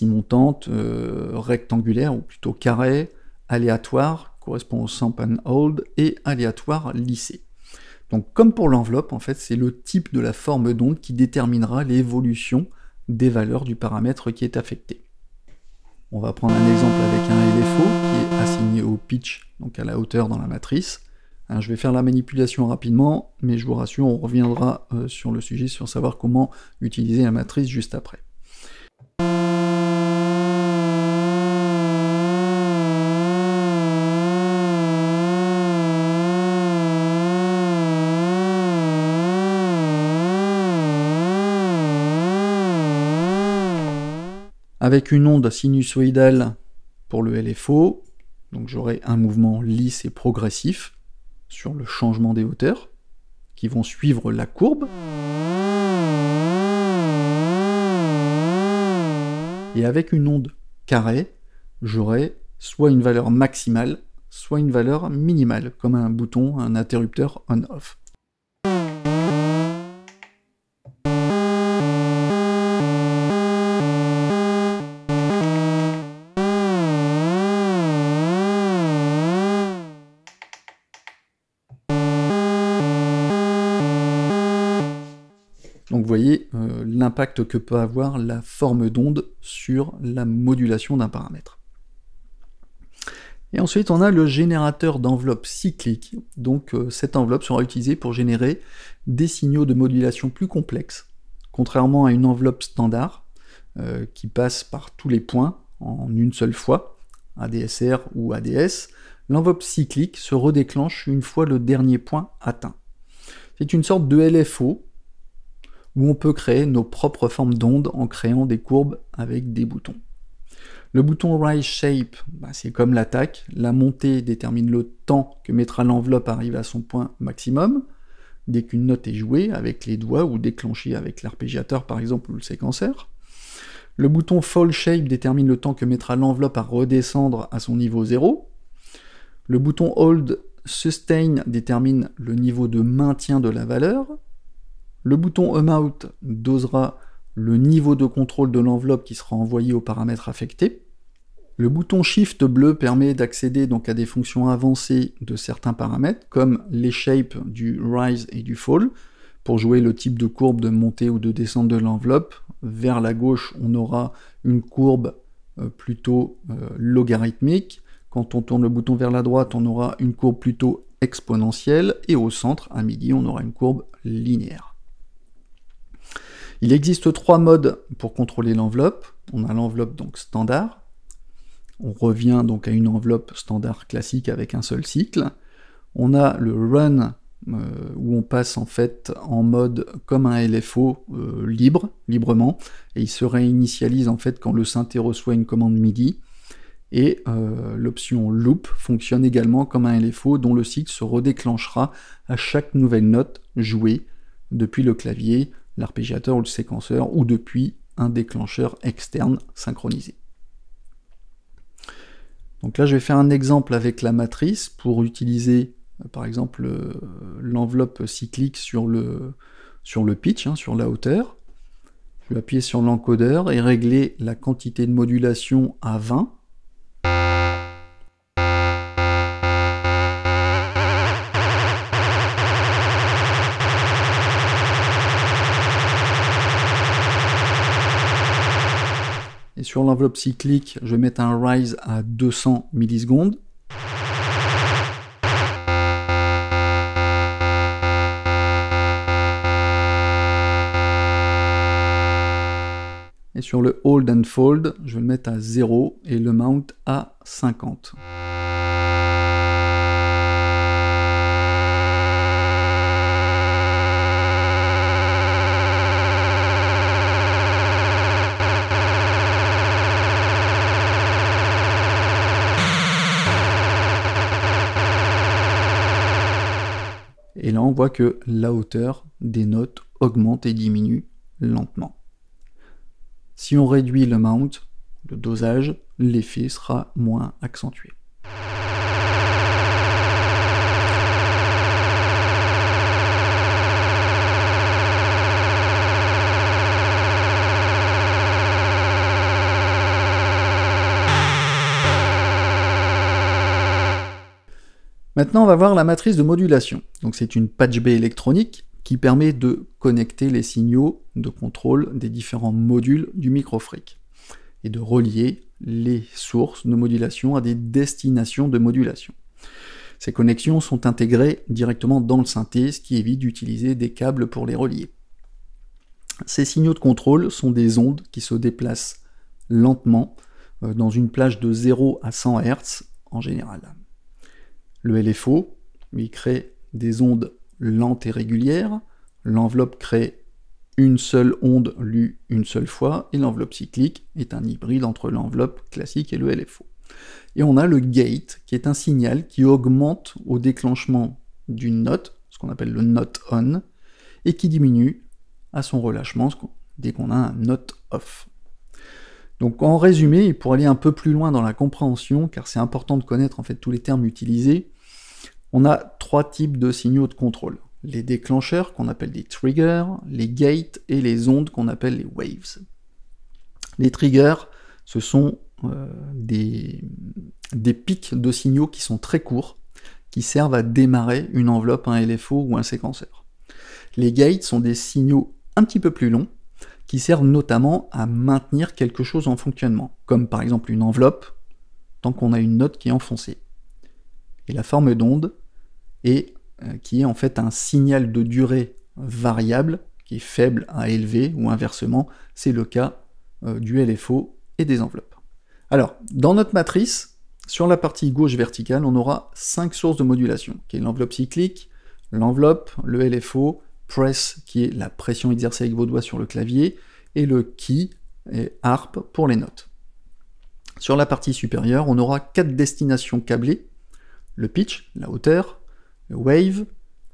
S1: montante, rectangulaire, ou plutôt carré, aléatoire, correspond au sample and hold, et aléatoire lissé. Donc comme pour l'enveloppe, en fait, c'est le type de la forme d'onde qui déterminera l'évolution des valeurs du paramètre qui est affecté. On va prendre un exemple avec un LFO qui est assigné au pitch, donc à la hauteur dans la matrice. Je vais faire la manipulation rapidement, mais je vous rassure, on reviendra sur le sujet, sur savoir comment utiliser la matrice juste après. Avec une onde sinusoïdale pour le LFO, donc j'aurai un mouvement lisse et progressif sur le changement des hauteurs, qui vont suivre la courbe. Et avec une onde carrée, j'aurai soit une valeur maximale, soit une valeur minimale, comme un bouton, un interrupteur on-off. Donc vous voyez l'impact que peut avoir la forme d'onde sur la modulation d'un paramètre. Et ensuite on a le générateur d'enveloppe cyclique. Donc cette enveloppe sera utilisée pour générer des signaux de modulation plus complexes. Contrairement à une enveloppe standard qui passe par tous les points en une seule fois, ADSR ou ADS, l'enveloppe cyclique se redéclenche une fois le dernier point atteint. C'est une sorte de LFO, où on peut créer nos propres formes d'ondes en créant des courbes avec des boutons. Le bouton Rise Shape, c'est comme l'attaque, la montée détermine le temps que mettra l'enveloppe à arriver à son point maximum, dès qu'une note est jouée avec les doigts ou déclenchée avec l'arpégiateur par exemple ou le séquenceur. Le bouton Fall Shape détermine le temps que mettra l'enveloppe à redescendre à son niveau 0. Le bouton Hold Sustain détermine le niveau de maintien de la valeur. Le bouton Amount dosera le niveau de contrôle de l'enveloppe qui sera envoyé aux paramètres affectés. Le bouton Shift bleu permet d'accéder donc à des fonctions avancées de certains paramètres, comme les shapes du Rise et du Fall, pour jouer le type de courbe de montée ou de descente de l'enveloppe. Vers la gauche, on aura une courbe plutôt logarithmique. Quand on tourne le bouton vers la droite, on aura une courbe plutôt exponentielle, et au centre, à midi, on aura une courbe linéaire. Il existe 3 modes pour contrôler l'enveloppe. On a l'enveloppe donc standard. On revient donc à une enveloppe standard classique avec un seul cycle. On a le run, où on passe en fait en mode comme un LFO librement, et il se réinitialise en fait quand le synthé reçoit une commande MIDI. Et l'option loop fonctionne également comme un LFO dont le cycle se redéclenchera à chaque nouvelle note jouée depuis le clavier, l'arpégiateur ou le séquenceur, ou depuis un déclencheur externe synchronisé. Donc là, je vais faire un exemple avec la matrice pour utiliser, par exemple, l'enveloppe cyclique sur le pitch, sur la hauteur. Je vais appuyer sur l'encodeur et régler la quantité de modulation à 20. Et sur l'enveloppe cyclique, je vais mettre un rise à 200 millisecondes. Et sur le hold and fold, je vais le mettre à 0 et le mount à 50. Et là, on voit que la hauteur des notes augmente et diminue lentement. Si on réduit le mount, le dosage, l'effet sera moins accentué. Maintenant, on va voir la matrice de modulation. Donc, c'est une patch bay électronique qui permet de connecter les signaux de contrôle des différents modules du Microfreak et de relier les sources de modulation à des destinations de modulation. Ces connexions sont intégrées directement dans le synthé, ce qui évite d'utiliser des câbles pour les relier. Ces signaux de contrôle sont des ondes qui se déplacent lentement dans une plage de 0 à 100 Hz en général. Le LFO, il crée des ondes lentes et régulières, l'enveloppe crée une seule onde lue une seule fois, et l'enveloppe cyclique est un hybride entre l'enveloppe classique et le LFO. Et on a le gate, qui est un signal qui augmente au déclenchement d'une note, ce qu'on appelle le note on, et qui diminue à son relâchement dès qu'on a un note off. Donc en résumé, et pour aller un peu plus loin dans la compréhension, car c'est important de connaître en fait tous les termes utilisés, on a 3 types de signaux de contrôle. Les déclencheurs, qu'on appelle des triggers, les gates et les ondes qu'on appelle les waves. Les triggers, ce sont des pics de signaux qui sont très courts, qui servent à démarrer une enveloppe, un LFO ou un séquenceur. Les gates sont des signaux un petit peu plus longs, qui servent notamment à maintenir quelque chose en fonctionnement, comme par exemple une enveloppe, tant qu'on a une note qui est enfoncée. Et la forme d'onde qui est en fait un signal de durée variable, qui est faible à élevé, ou inversement, c'est le cas du LFO et des enveloppes. Alors, dans notre matrice, sur la partie gauche verticale, on aura 5 sources de modulation, qui est l'enveloppe cyclique, l'enveloppe, le LFO, press qui est la pression exercée avec vos doigts sur le clavier, et le key et harp pour les notes. Sur la partie supérieure, on aura 4 destinations câblées, le pitch, la hauteur, le wave,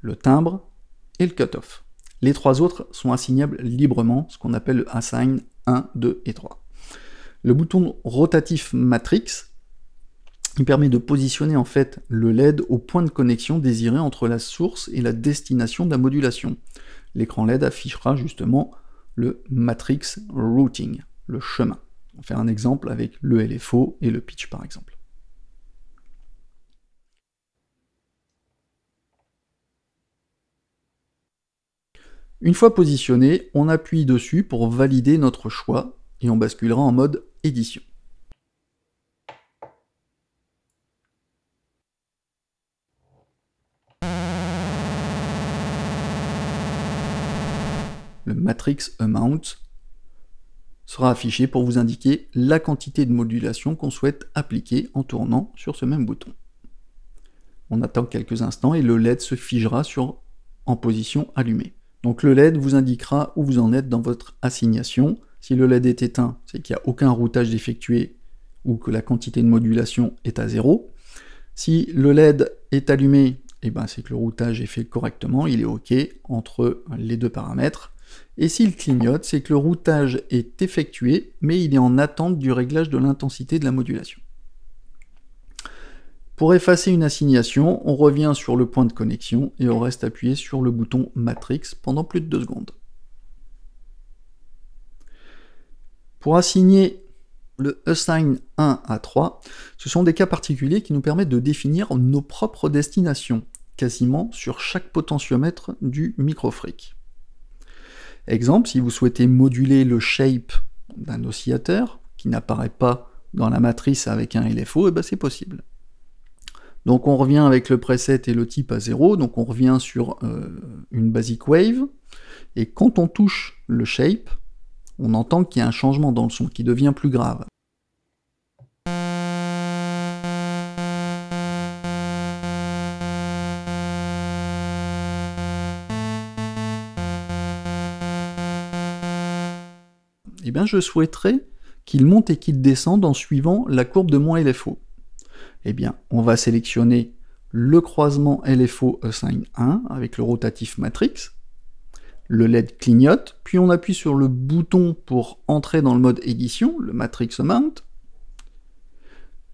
S1: le timbre et le cutoff. Les 3 autres sont assignables librement, ce qu'on appelle le assign 1, 2 et 3. Le bouton rotatif matrix, il permet de positionner en fait le LED au point de connexion désiré entre la source et la destination de la modulation. L'écran LED affichera justement le matrix routing, le chemin. On va faire un exemple avec le LFO et le pitch par exemple. Une fois positionné, on appuie dessus pour valider notre choix et on basculera en mode édition. Le matrix amount sera affiché pour vous indiquer la quantité de modulation qu'on souhaite appliquer en tournant sur ce même bouton. On attend quelques instants et le LED se figera en position allumée. Donc le LED vous indiquera où vous en êtes dans votre assignation. Si le LED est éteint, c'est qu'il n'y a aucun routage d'effectuer ou que la quantité de modulation est à 0. Si le LED est allumé, c'est que le routage est fait correctement, il est OK entre les 2 paramètres. Et s'il clignote, c'est que le routage est effectué, mais il est en attente du réglage de l'intensité de la modulation. Pour effacer une assignation, on revient sur le point de connexion et on reste appuyé sur le bouton Matrix pendant plus de 2 secondes. Pour assigner le Assign 1 à 3, ce sont des cas particuliers qui nous permettent de définir nos propres destinations, quasiment sur chaque potentiomètre du Microfreak. Exemple, si vous souhaitez moduler le shape d'un oscillateur, qui n'apparaît pas dans la matrice avec un LFO, c'est possible. Donc on revient avec le preset et le type à 0, donc on revient sur une basic wave, et quand on touche le shape, on entend qu'il y a un changement dans le son qui devient plus grave. Je souhaiterais qu'il monte et qu'il descende en suivant la courbe de mon LFO. On va sélectionner le croisement LFO Assign 1 avec le rotatif matrix. Le LED clignote, puis on appuie sur le bouton pour entrer dans le mode édition, le Matrix Amount.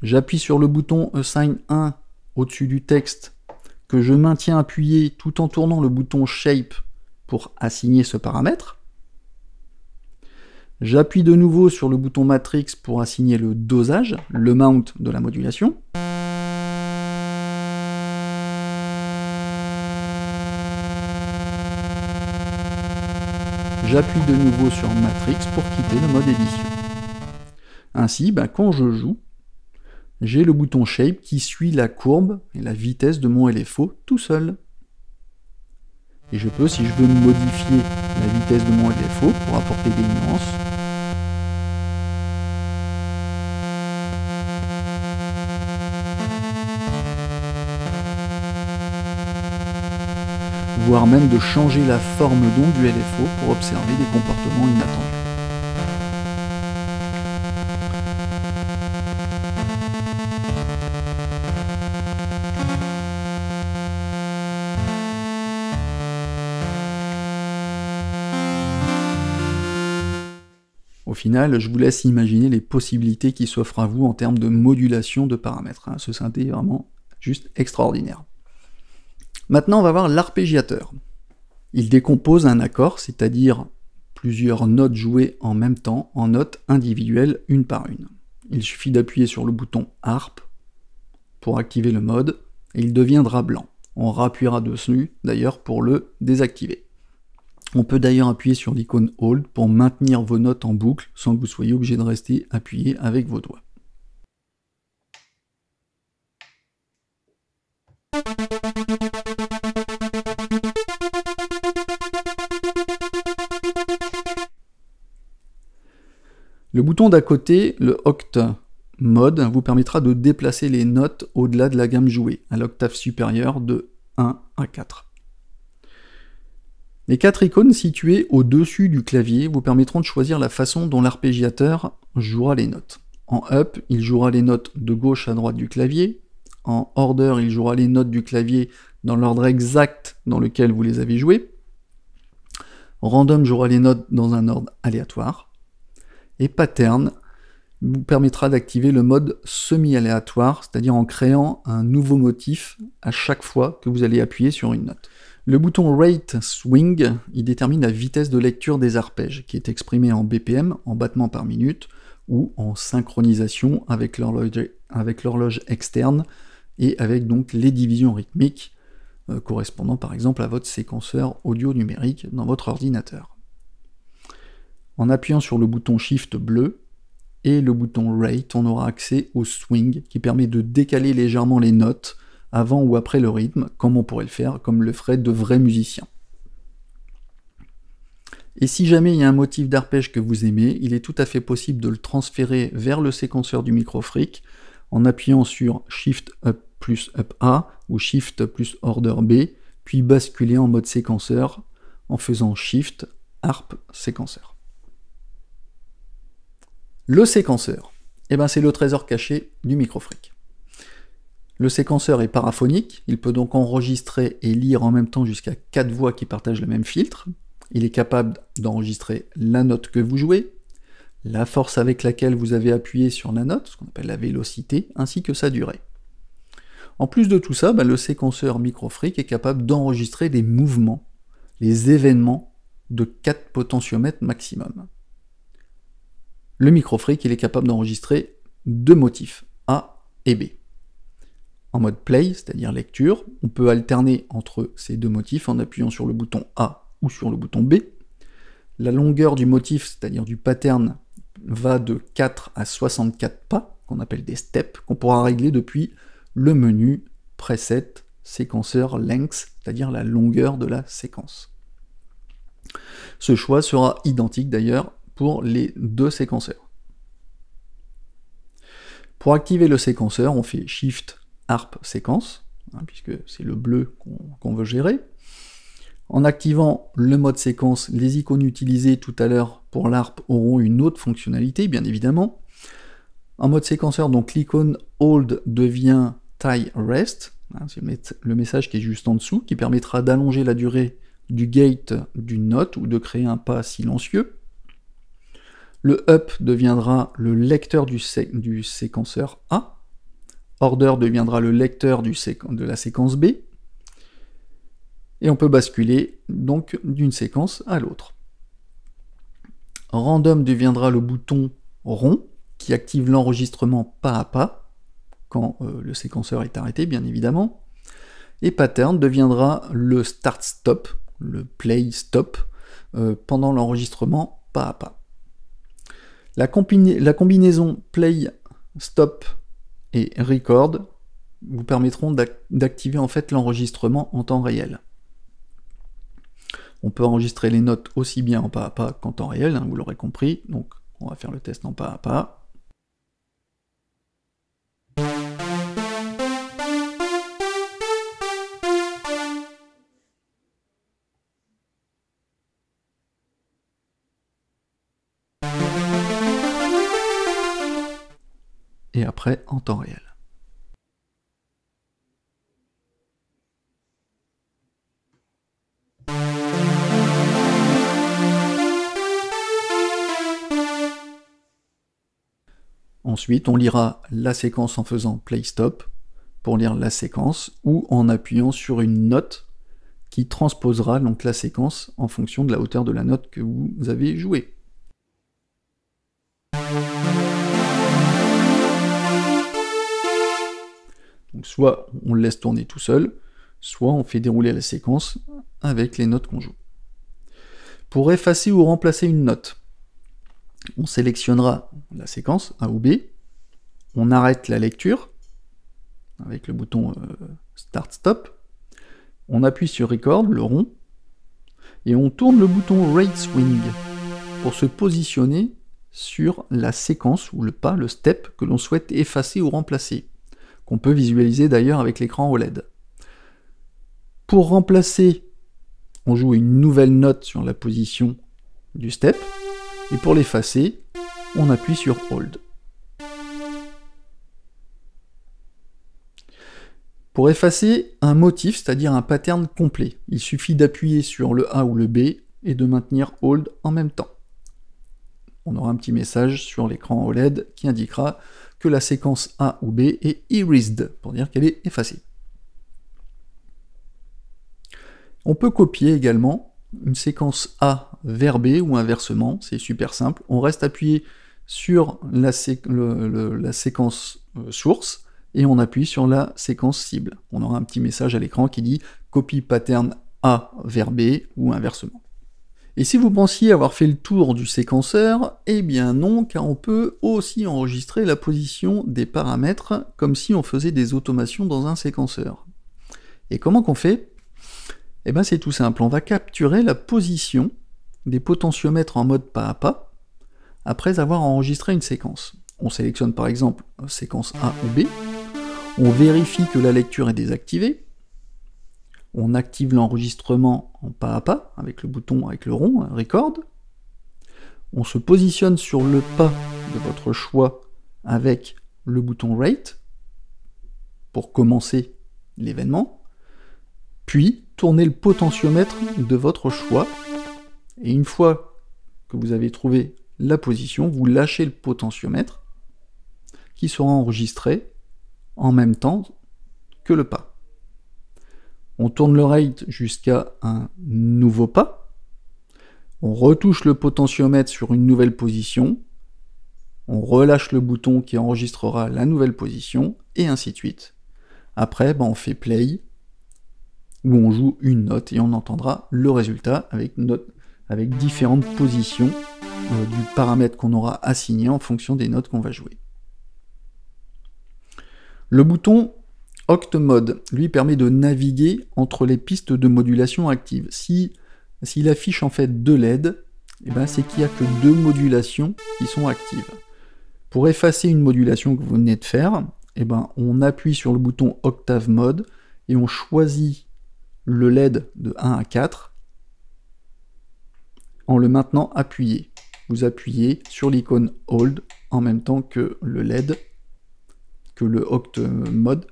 S1: J'appuie sur le bouton Assign 1 au-dessus du texte que je maintiens appuyé tout en tournant le bouton Shape pour assigner ce paramètre. J'appuie de nouveau sur le bouton Matrix pour assigner le dosage, le mount de la modulation. J'appuie de nouveau sur Matrix pour quitter le mode édition. Ainsi, quand je joue, j'ai le bouton Shape qui suit la courbe et la vitesse de mon LFO tout seul. Et je peux, si je veux modifier la vitesse de mon LFO pour apporter des nuances, voire même de changer la forme d'onde du LFO pour observer des comportements inattendus. Au final, je vous laisse imaginer les possibilités qui s'offrent à vous en termes de modulation de paramètres. Ce synthé est vraiment juste extraordinaire. Maintenant, on va voir l'arpégiateur. Il décompose un accord, c'est-à-dire plusieurs notes jouées en même temps, en notes individuelles, une par une. Il suffit d'appuyer sur le bouton Harp pour activer le mode, et il deviendra blanc. On rappuiera dessus, d'ailleurs, pour le désactiver. On peut d'ailleurs appuyer sur l'icône Hold pour maintenir vos notes en boucle, sans que vous soyez obligé de rester appuyé avec vos doigts. Le bouton d'à côté, le Oct Mode, vous permettra de déplacer les notes au-delà de la gamme jouée, à l'octave supérieure de 1 à 4. Les 4 icônes situées au-dessus du clavier vous permettront de choisir la façon dont l'arpégiateur jouera les notes. En up, il jouera les notes de gauche à droite du clavier. En order, il jouera les notes du clavier dans l'ordre exact dans lequel vous les avez jouées. Random jouera les notes dans un ordre aléatoire. Et pattern vous permettra d'activer le mode semi-aléatoire, c'est-à-dire en créant un nouveau motif à chaque fois que vous allez appuyer sur une note. Le bouton Rate Swing, il détermine la vitesse de lecture des arpèges, qui est exprimée en BPM, en battements par minute, ou en synchronisation avec l'horloge externe, et avec donc les divisions rythmiques, correspondant par exemple à votre séquenceur audio numérique dans votre ordinateur. En appuyant sur le bouton Shift bleu et le bouton Rate, on aura accès au swing qui permet de décaler légèrement les notes avant ou après le rythme, comme on pourrait le faire, comme le feraient de vrais musiciens. Et si jamais il y a un motif d'arpège que vous aimez, il est tout à fait possible de le transférer vers le séquenceur du Microfreak en appuyant sur Shift Up plus Up A ou Shift plus Order B, puis basculer en mode séquenceur en faisant Shift Harp séquenceur. Le séquenceur, c'est le trésor caché du Microfreak. Le séquenceur est paraphonique, il peut donc enregistrer et lire en même temps jusqu'à 4 voix qui partagent le même filtre. Il est capable d'enregistrer la note que vous jouez, la force avec laquelle vous avez appuyé sur la note, ce qu'on appelle la vélocité, ainsi que sa durée. En plus de tout ça, le séquenceur Microfreak est capable d'enregistrer des mouvements, les événements de 4 potentiomètres maximum. Le Microfreak, il est capable d'enregistrer 2 motifs, A et B. En mode play, c'est-à-dire lecture, on peut alterner entre ces 2 motifs en appuyant sur le bouton A ou sur le bouton B. La longueur du motif, c'est-à-dire du pattern, va de 4 à 64 pas, qu'on appelle des steps, qu'on pourra régler depuis le menu Preset Séquenceur Length, c'est-à-dire la longueur de la séquence. Ce choix sera identique d'ailleurs pour les 2 séquenceurs. Pour activer le séquenceur, on fait Shift Harp séquence, puisque c'est le bleu qu'on veut gérer. En activant le mode séquence, les icônes utilisées tout à l'heure pour l'harpe auront une autre fonctionnalité, bien évidemment. En mode séquenceur, donc l'icône Hold devient Tie Rest, c'est le message qui est juste en dessous, qui permettra d'allonger la durée du gate d'une note ou de créer un pas silencieux. Le Up deviendra le lecteur du séquenceur A. Order deviendra le lecteur de la séquence B. Et on peut basculer donc d'une séquence à l'autre. Random deviendra le bouton rond qui active l'enregistrement pas à pas, quand le séquenceur est arrêté, bien évidemment. Et pattern deviendra le start-stop, le play-stop, pendant l'enregistrement pas à pas. La combinaison play-stop et record vous permettront d'activer en fait l'enregistrement en temps réel. On peut enregistrer les notes aussi bien en pas à pas qu'en temps réel, vous l'aurez compris, donc on va faire le test en pas à pas. Et après en temps réel. Ensuite, on lira la séquence en faisant play stop pour lire la séquence ou en appuyant sur une note qui transposera donc la séquence en fonction de la hauteur de la note que vous avez jouée. Donc soit on le laisse tourner tout seul, soit on fait dérouler la séquence avec les notes qu'on joue. Pour effacer ou remplacer une note, on sélectionnera la séquence A ou B, on arrête la lecture avec le bouton Start-Stop, on appuie sur Record, le rond, et on tourne le bouton Rate Swing pour se positionner sur la séquence ou le pas, le step que l'on souhaite effacer ou remplacer, qu'on peut visualiser d'ailleurs avec l'écran OLED. Pour remplacer on joue une nouvelle note sur la position du step, et pour l'effacer, on appuie sur Hold. Pour effacer un motif, c'est-à-dire un pattern complet, il suffit d'appuyer sur le A ou le B et de maintenir Hold en même temps. On aura un petit message sur l'écran OLED qui indiquera que la séquence A ou B est erased, pour dire qu'elle est effacée. On peut copier également une séquence A vers B ou inversement, c'est super simple. On reste appuyé sur la séquence source et on appuie sur la séquence cible. On aura un petit message à l'écran qui dit copie pattern A vers B ou inversement. Et si vous pensiez avoir fait le tour du séquenceur, eh bien non, car on peut aussi enregistrer la position des paramètres comme si on faisait des automations dans un séquenceur. Et comment qu'on fait? Eh bien c'est tout simple, on va capturer la position des potentiomètres en mode pas à pas, après avoir enregistré une séquence. On sélectionne par exemple séquence A ou B, on vérifie que la lecture est désactivée, on active l'enregistrement en pas à pas, avec le bouton, avec le rond, Record, on se positionne sur le pas de votre choix avec le bouton Rate, pour commencer l'événement, puis tournez le potentiomètre de votre choix, et une fois que vous avez trouvé la position, vous lâchez le potentiomètre, qui sera enregistré en même temps que le pas. On tourne le rate jusqu'à un nouveau pas, on retouche le potentiomètre sur une nouvelle position, on relâche le bouton qui enregistrera la nouvelle position, et ainsi de suite. Après, on fait play, où on joue une note et on entendra le résultat avec différentes positions du paramètre qu'on aura assigné en fonction des notes qu'on va jouer. Le bouton Oct Mode, lui, permet de naviguer entre les pistes de modulation actives. S'il affiche en fait deux LED, c'est qu'il n'y a que deux modulations qui sont actives. Pour effacer une modulation que vous venez de faire, on appuie sur le bouton Octave Mode et on choisit le LED de 1 à 4 en le maintenant appuyé. Vous appuyez sur l'icône Hold en même temps que le LED, que le Oct Mode.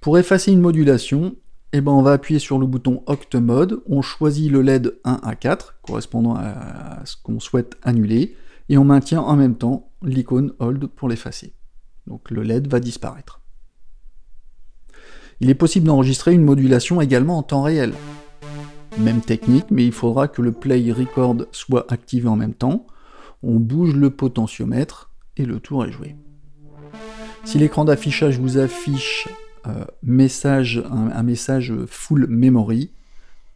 S1: Pour effacer une modulation, on va appuyer sur le bouton Oct Mode, on choisit le LED 1 à 4, correspondant à ce qu'on souhaite annuler, et on maintient en même temps l'icône Hold pour l'effacer. Donc le LED va disparaître. Il est possible d'enregistrer une modulation également en temps réel. Même technique, mais il faudra que le Play Record soit activé en même temps. On bouge le potentiomètre et le tour est joué. Si l'écran d'affichage vous affiche un message full memory,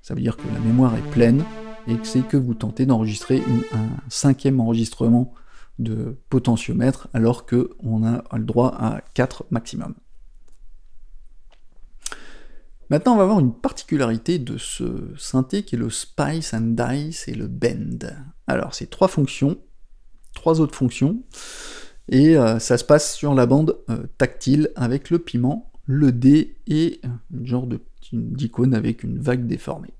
S1: ça veut dire que la mémoire est pleine et que c'est que vous tentez d'enregistrer un cinquième enregistrement de potentiomètre alors qu'on a le droit à 4 maximum. Maintenant, on va voir une particularité de ce synthé qui est le Spice and Dice et le Bend. Alors, c'est trois autres fonctions, et ça se passe sur la bande tactile avec le piment, le dé et une genre d'icône avec une vague déformée.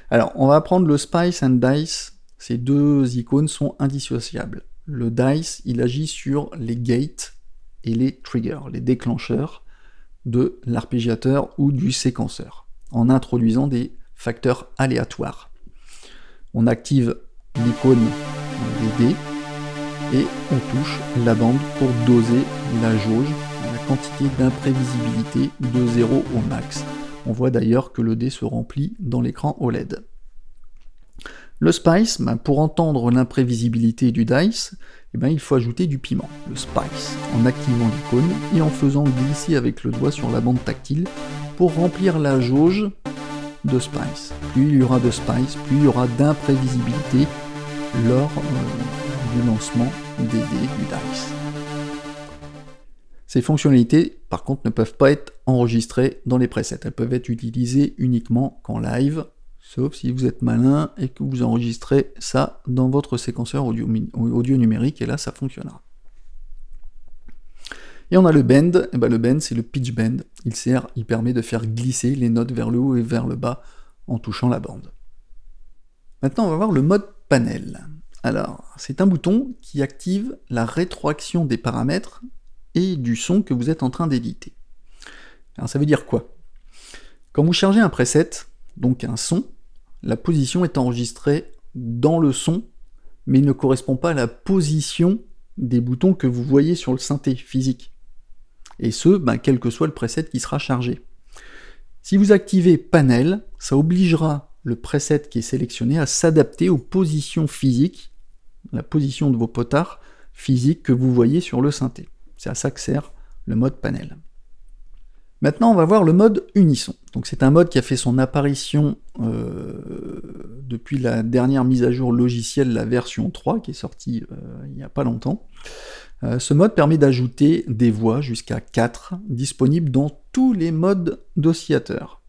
S1: Alors, on va prendre le Spice and Dice, ces deux icônes sont indissociables. Le Dice, il agit sur les gates et les triggers, les déclencheurs de l'arpégiateur ou du séquenceur, en introduisant des facteurs aléatoires. On active l'icône des dés et on touche la bande pour doser la jauge, la quantité d'imprévisibilité de 0 au max. On voit d'ailleurs que le dé se remplit dans l'écran OLED. Le Spice, pour entendre l'imprévisibilité du Dice, il faut ajouter du piment, le Spice, en activant l'icône et en faisant glisser avec le doigt sur la bande tactile pour remplir la jauge de Spice. Plus il y aura de Spice, plus il y aura d'imprévisibilité lors du lancement des dés du Dice. Ces fonctionnalités, par contre, ne peuvent pas être enregistrées dans les presets. Elles peuvent être utilisées uniquement qu'en live, sauf si vous êtes malin et que vous enregistrez ça dans votre séquenceur audio numérique, et là ça fonctionnera. Et on a le Bend, le Bend c'est le pitch bend, il permet de faire glisser les notes vers le haut et vers le bas en touchant la bande. Maintenant, on va voir le mode panel. Alors, c'est un bouton qui active la rétroaction des paramètres et du son que vous êtes en train d'éditer. Alors, ça veut dire quoi? Quand vous chargez un preset, donc un son, la position est enregistrée dans le son, mais il ne correspond pas à la position des boutons que vous voyez sur le synthé physique. Et ce, quel que soit le preset qui sera chargé. Si vous activez panel, ça obligera le preset qui est sélectionné à s'adapter aux positions physiques, la position de vos potards physiques que vous voyez sur le synthé. C'est à ça que sert le mode panel. Maintenant, on va voir le mode unisson. Donc c'est un mode qui a fait son apparition depuis la dernière mise à jour logicielle, la version 3, qui est sortie il n'y a pas longtemps. Ce mode permet d'ajouter des voix jusqu'à 4, disponibles dans tous les modes d'oscillateur.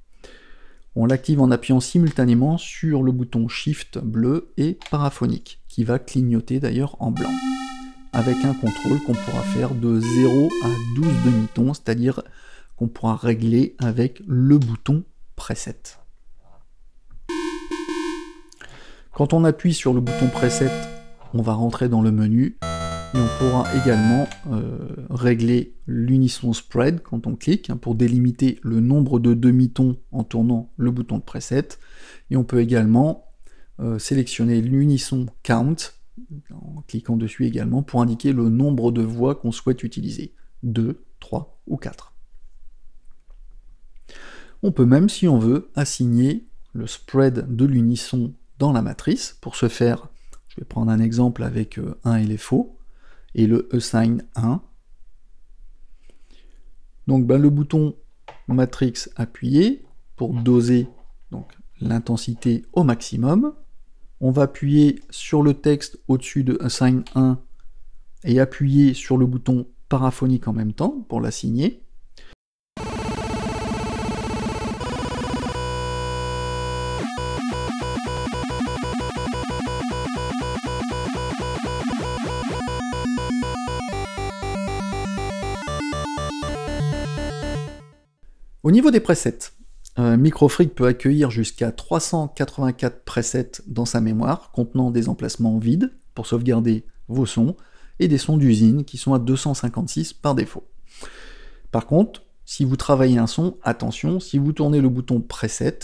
S1: On l'active en appuyant simultanément sur le bouton Shift bleu et paraphonique, qui va clignoter d'ailleurs en blanc, avec un contrôle qu'on pourra faire de 0 à 12 demi-tons, c'est-à-dire qu'on pourra régler avec le bouton preset. Quand on appuie sur le bouton preset, on va rentrer dans le menu et on pourra également régler l'unisson spread quand on clique pour délimiter le nombre de demi-tons en tournant le bouton de preset, et on peut également sélectionner l'unisson count en cliquant dessus également pour indiquer le nombre de voix qu'on souhaite utiliser, 2, 3 ou 4. On peut même, si on veut, assigner le spread de l'unisson dans la matrice. Pour ce faire, je vais prendre un exemple avec 1 et les faux, et le assign 1. Donc le bouton matrix appuyé pour doser l'intensité au maximum. On va appuyer sur le texte au-dessus de assign 1 et appuyer sur le bouton paraphonique en même temps pour l'assigner. Au niveau des presets, Microfreak peut accueillir jusqu'à 384 presets dans sa mémoire, contenant des emplacements vides pour sauvegarder vos sons, et des sons d'usine qui sont à 256 par défaut. Par contre, si vous travaillez un son, attention, si vous tournez le bouton preset,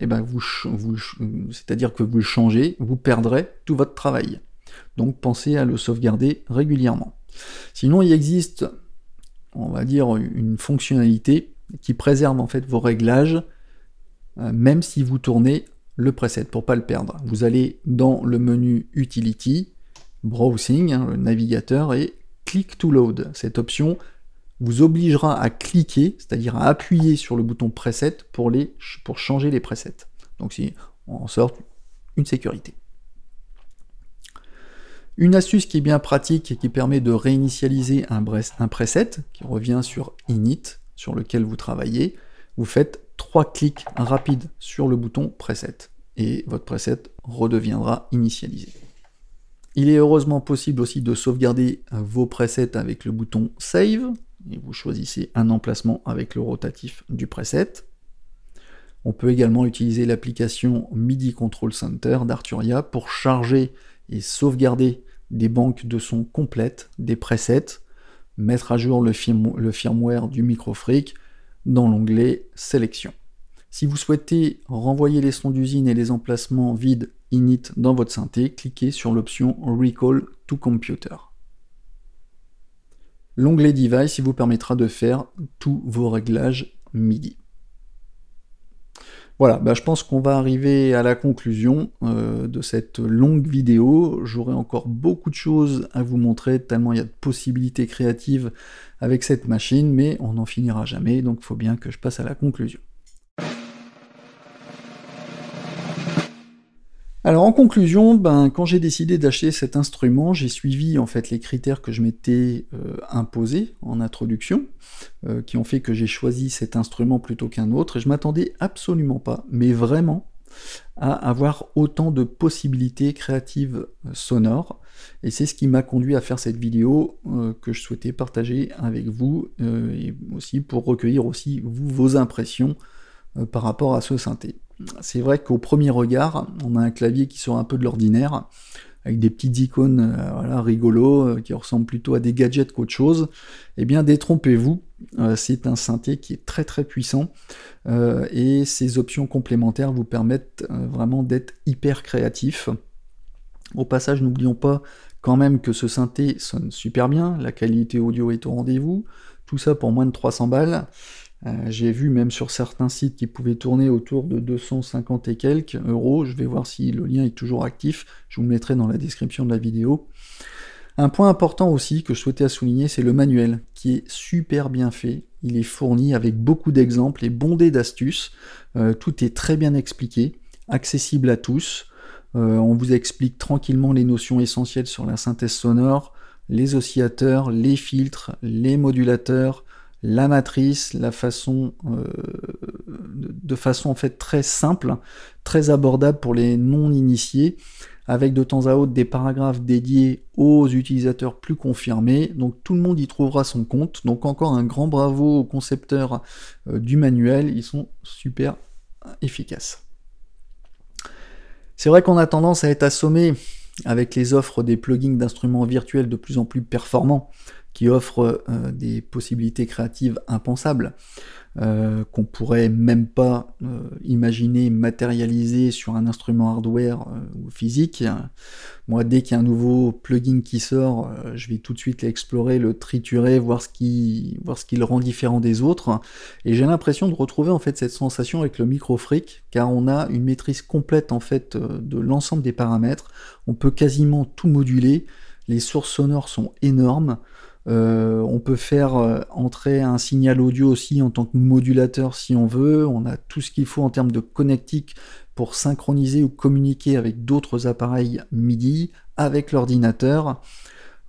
S1: c'est-à-dire que vous le changez, vous perdrez tout votre travail. Donc pensez à le sauvegarder régulièrement. Sinon, il existe, on va dire, une fonctionnalité qui préserve en fait vos réglages, même si vous tournez le preset, pour pas le perdre. Vous allez dans le menu Utility, Browsing, le navigateur, et Click to Load. Cette option vous obligera à cliquer, c'est-à-dire à appuyer sur le bouton preset pour changer les presets. Donc c'est en sorte une sécurité. Une astuce qui est bien pratique et qui permet de réinitialiser un preset, qui revient sur Init, sur lequel vous travaillez, vous faites 3 clics rapides sur le bouton preset et votre preset redeviendra initialisé. Il est heureusement possible aussi de sauvegarder vos presets avec le bouton Save, et vous choisissez un emplacement avec le rotatif du preset. On peut également utiliser l'application MIDI Control Center d'Arturia pour charger et sauvegarder des banques de sons complètes, des presets, mettre à jour le firmware du Microfreak dans l'onglet Sélection. Si vous souhaitez renvoyer les sons d'usine et les emplacements vides init dans votre synthé, cliquez sur l'option Recall to Computer. L'onglet Device vous permettra de faire tous vos réglages MIDI. Voilà, je pense qu'on va arriver à la conclusion de cette longue vidéo. J'aurai encore beaucoup de choses à vous montrer, tellement il y a de possibilités créatives avec cette machine, mais on n'en finira jamais, donc il faut bien que je passe à la conclusion. Alors en conclusion, quand j'ai décidé d'acheter cet instrument, j'ai suivi en fait les critères que je m'étais imposés en introduction, qui ont fait que j'ai choisi cet instrument plutôt qu'un autre, et je m'attendais absolument pas, mais vraiment, à avoir autant de possibilités créatives sonores, et c'est ce qui m'a conduit à faire cette vidéo que je souhaitais partager avec vous, et aussi pour recueillir aussi vos impressions par rapport à ce synthé. c'est vrai qu'au premier regard, on a un clavier qui sort un peu de l'ordinaire, avec des petites icônes voilà, rigolos, qui ressemblent plutôt à des gadgets qu'autre chose. Eh bien, détrompez-vous, c'est un synthé qui est très très puissant, et ces options complémentaires vous permettent vraiment d'être hyper créatif. Au passage, n'oublions pas quand même que ce synthé sonne super bien, la qualité audio est au rendez-vous, tout ça pour moins de 300 balles. J'ai vu même sur certains sites qui pouvaient tourner autour de 250 et quelques euros. Je vais voir si le lien est toujours actif, je vous le mettrai dans la description de la vidéo. Un point important aussi que je souhaitais souligner, c'est le manuel, qui est super bien fait. Il est fourni avec beaucoup d'exemples et bondé d'astuces. Tout est très bien expliqué, accessible à tous. On vous explique tranquillement les notions essentielles sur la synthèse sonore, les oscillateurs, les filtres, les modulateurs, la matrice, la façon, de façon en fait très simple, très abordable pour les non-initiés, avec de temps à autre des paragraphes dédiés aux utilisateurs plus confirmés, donc tout le monde y trouvera son compte. Donc encore un grand bravo aux concepteurs du manuel, ils sont super efficaces. C'est vrai qu'on a tendance à être assommé avec les offres des plugins d'instruments virtuels de plus en plus performants, qui offrent des possibilités créatives impensables, qu'on pourrait même pas imaginer matérialiser sur un instrument hardware ou physique. Moi, dès qu'il y a un nouveau plugin qui sort, je vais tout de suite l'explorer, le triturer, voir ce qui le rend différent des autres. Et j'ai l'impression de retrouver en fait cette sensation avec le Microfreak, car on a une maîtrise complète en fait de l'ensemble des paramètres. On peut quasiment tout moduler. Les sources sonores sont énormes. On peut faire entrer un signal audio aussi en tant que modulateur si on veut. On a tout ce qu'il faut en termes de connectique pour synchroniser ou communiquer avec d'autres appareils MIDI, avec l'ordinateur.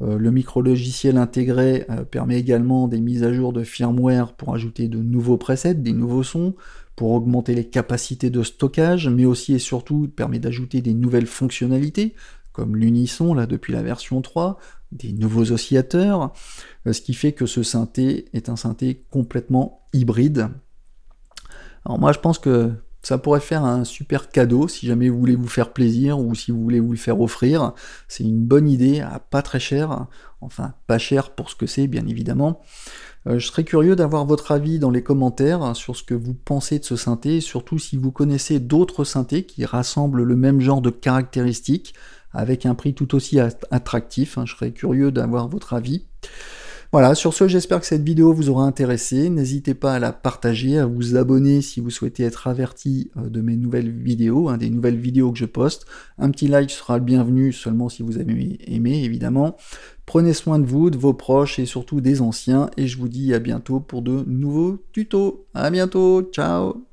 S1: Le micro-logiciel intégré permet également des mises à jour de firmware pour ajouter de nouveaux presets, des nouveaux sons, pour augmenter les capacités de stockage, mais aussi et surtout permet d'ajouter des nouvelles fonctionnalités, comme l'unisson là depuis la version 3, des nouveaux oscillateurs, ce qui fait que ce synthé est un synthé complètement hybride. Alors moi je pense que ça pourrait faire un super cadeau si jamais vous voulez vous faire plaisir ou si vous voulez vous le faire offrir. C'est une bonne idée, à pas très cher, enfin pas cher pour ce que c'est bien évidemment. Je serais curieux d'avoir votre avis dans les commentaires sur ce que vous pensez de ce synthé, et surtout si vous connaissez d'autres synthés qui rassemblent le même genre de caractéristiques, avec un prix tout aussi attractif, je serais curieux d'avoir votre avis. Voilà, sur ce, j'espère que cette vidéo vous aura intéressé. N'hésitez pas à la partager, à vous abonner si vous souhaitez être averti de mes nouvelles vidéos, des nouvelles vidéos que je poste. Un petit like sera le bienvenu, seulement si vous avez aimé, évidemment. Prenez soin de vous, de vos proches et surtout des anciens. Et je vous dis à bientôt pour de nouveaux tutos. À bientôt, ciao!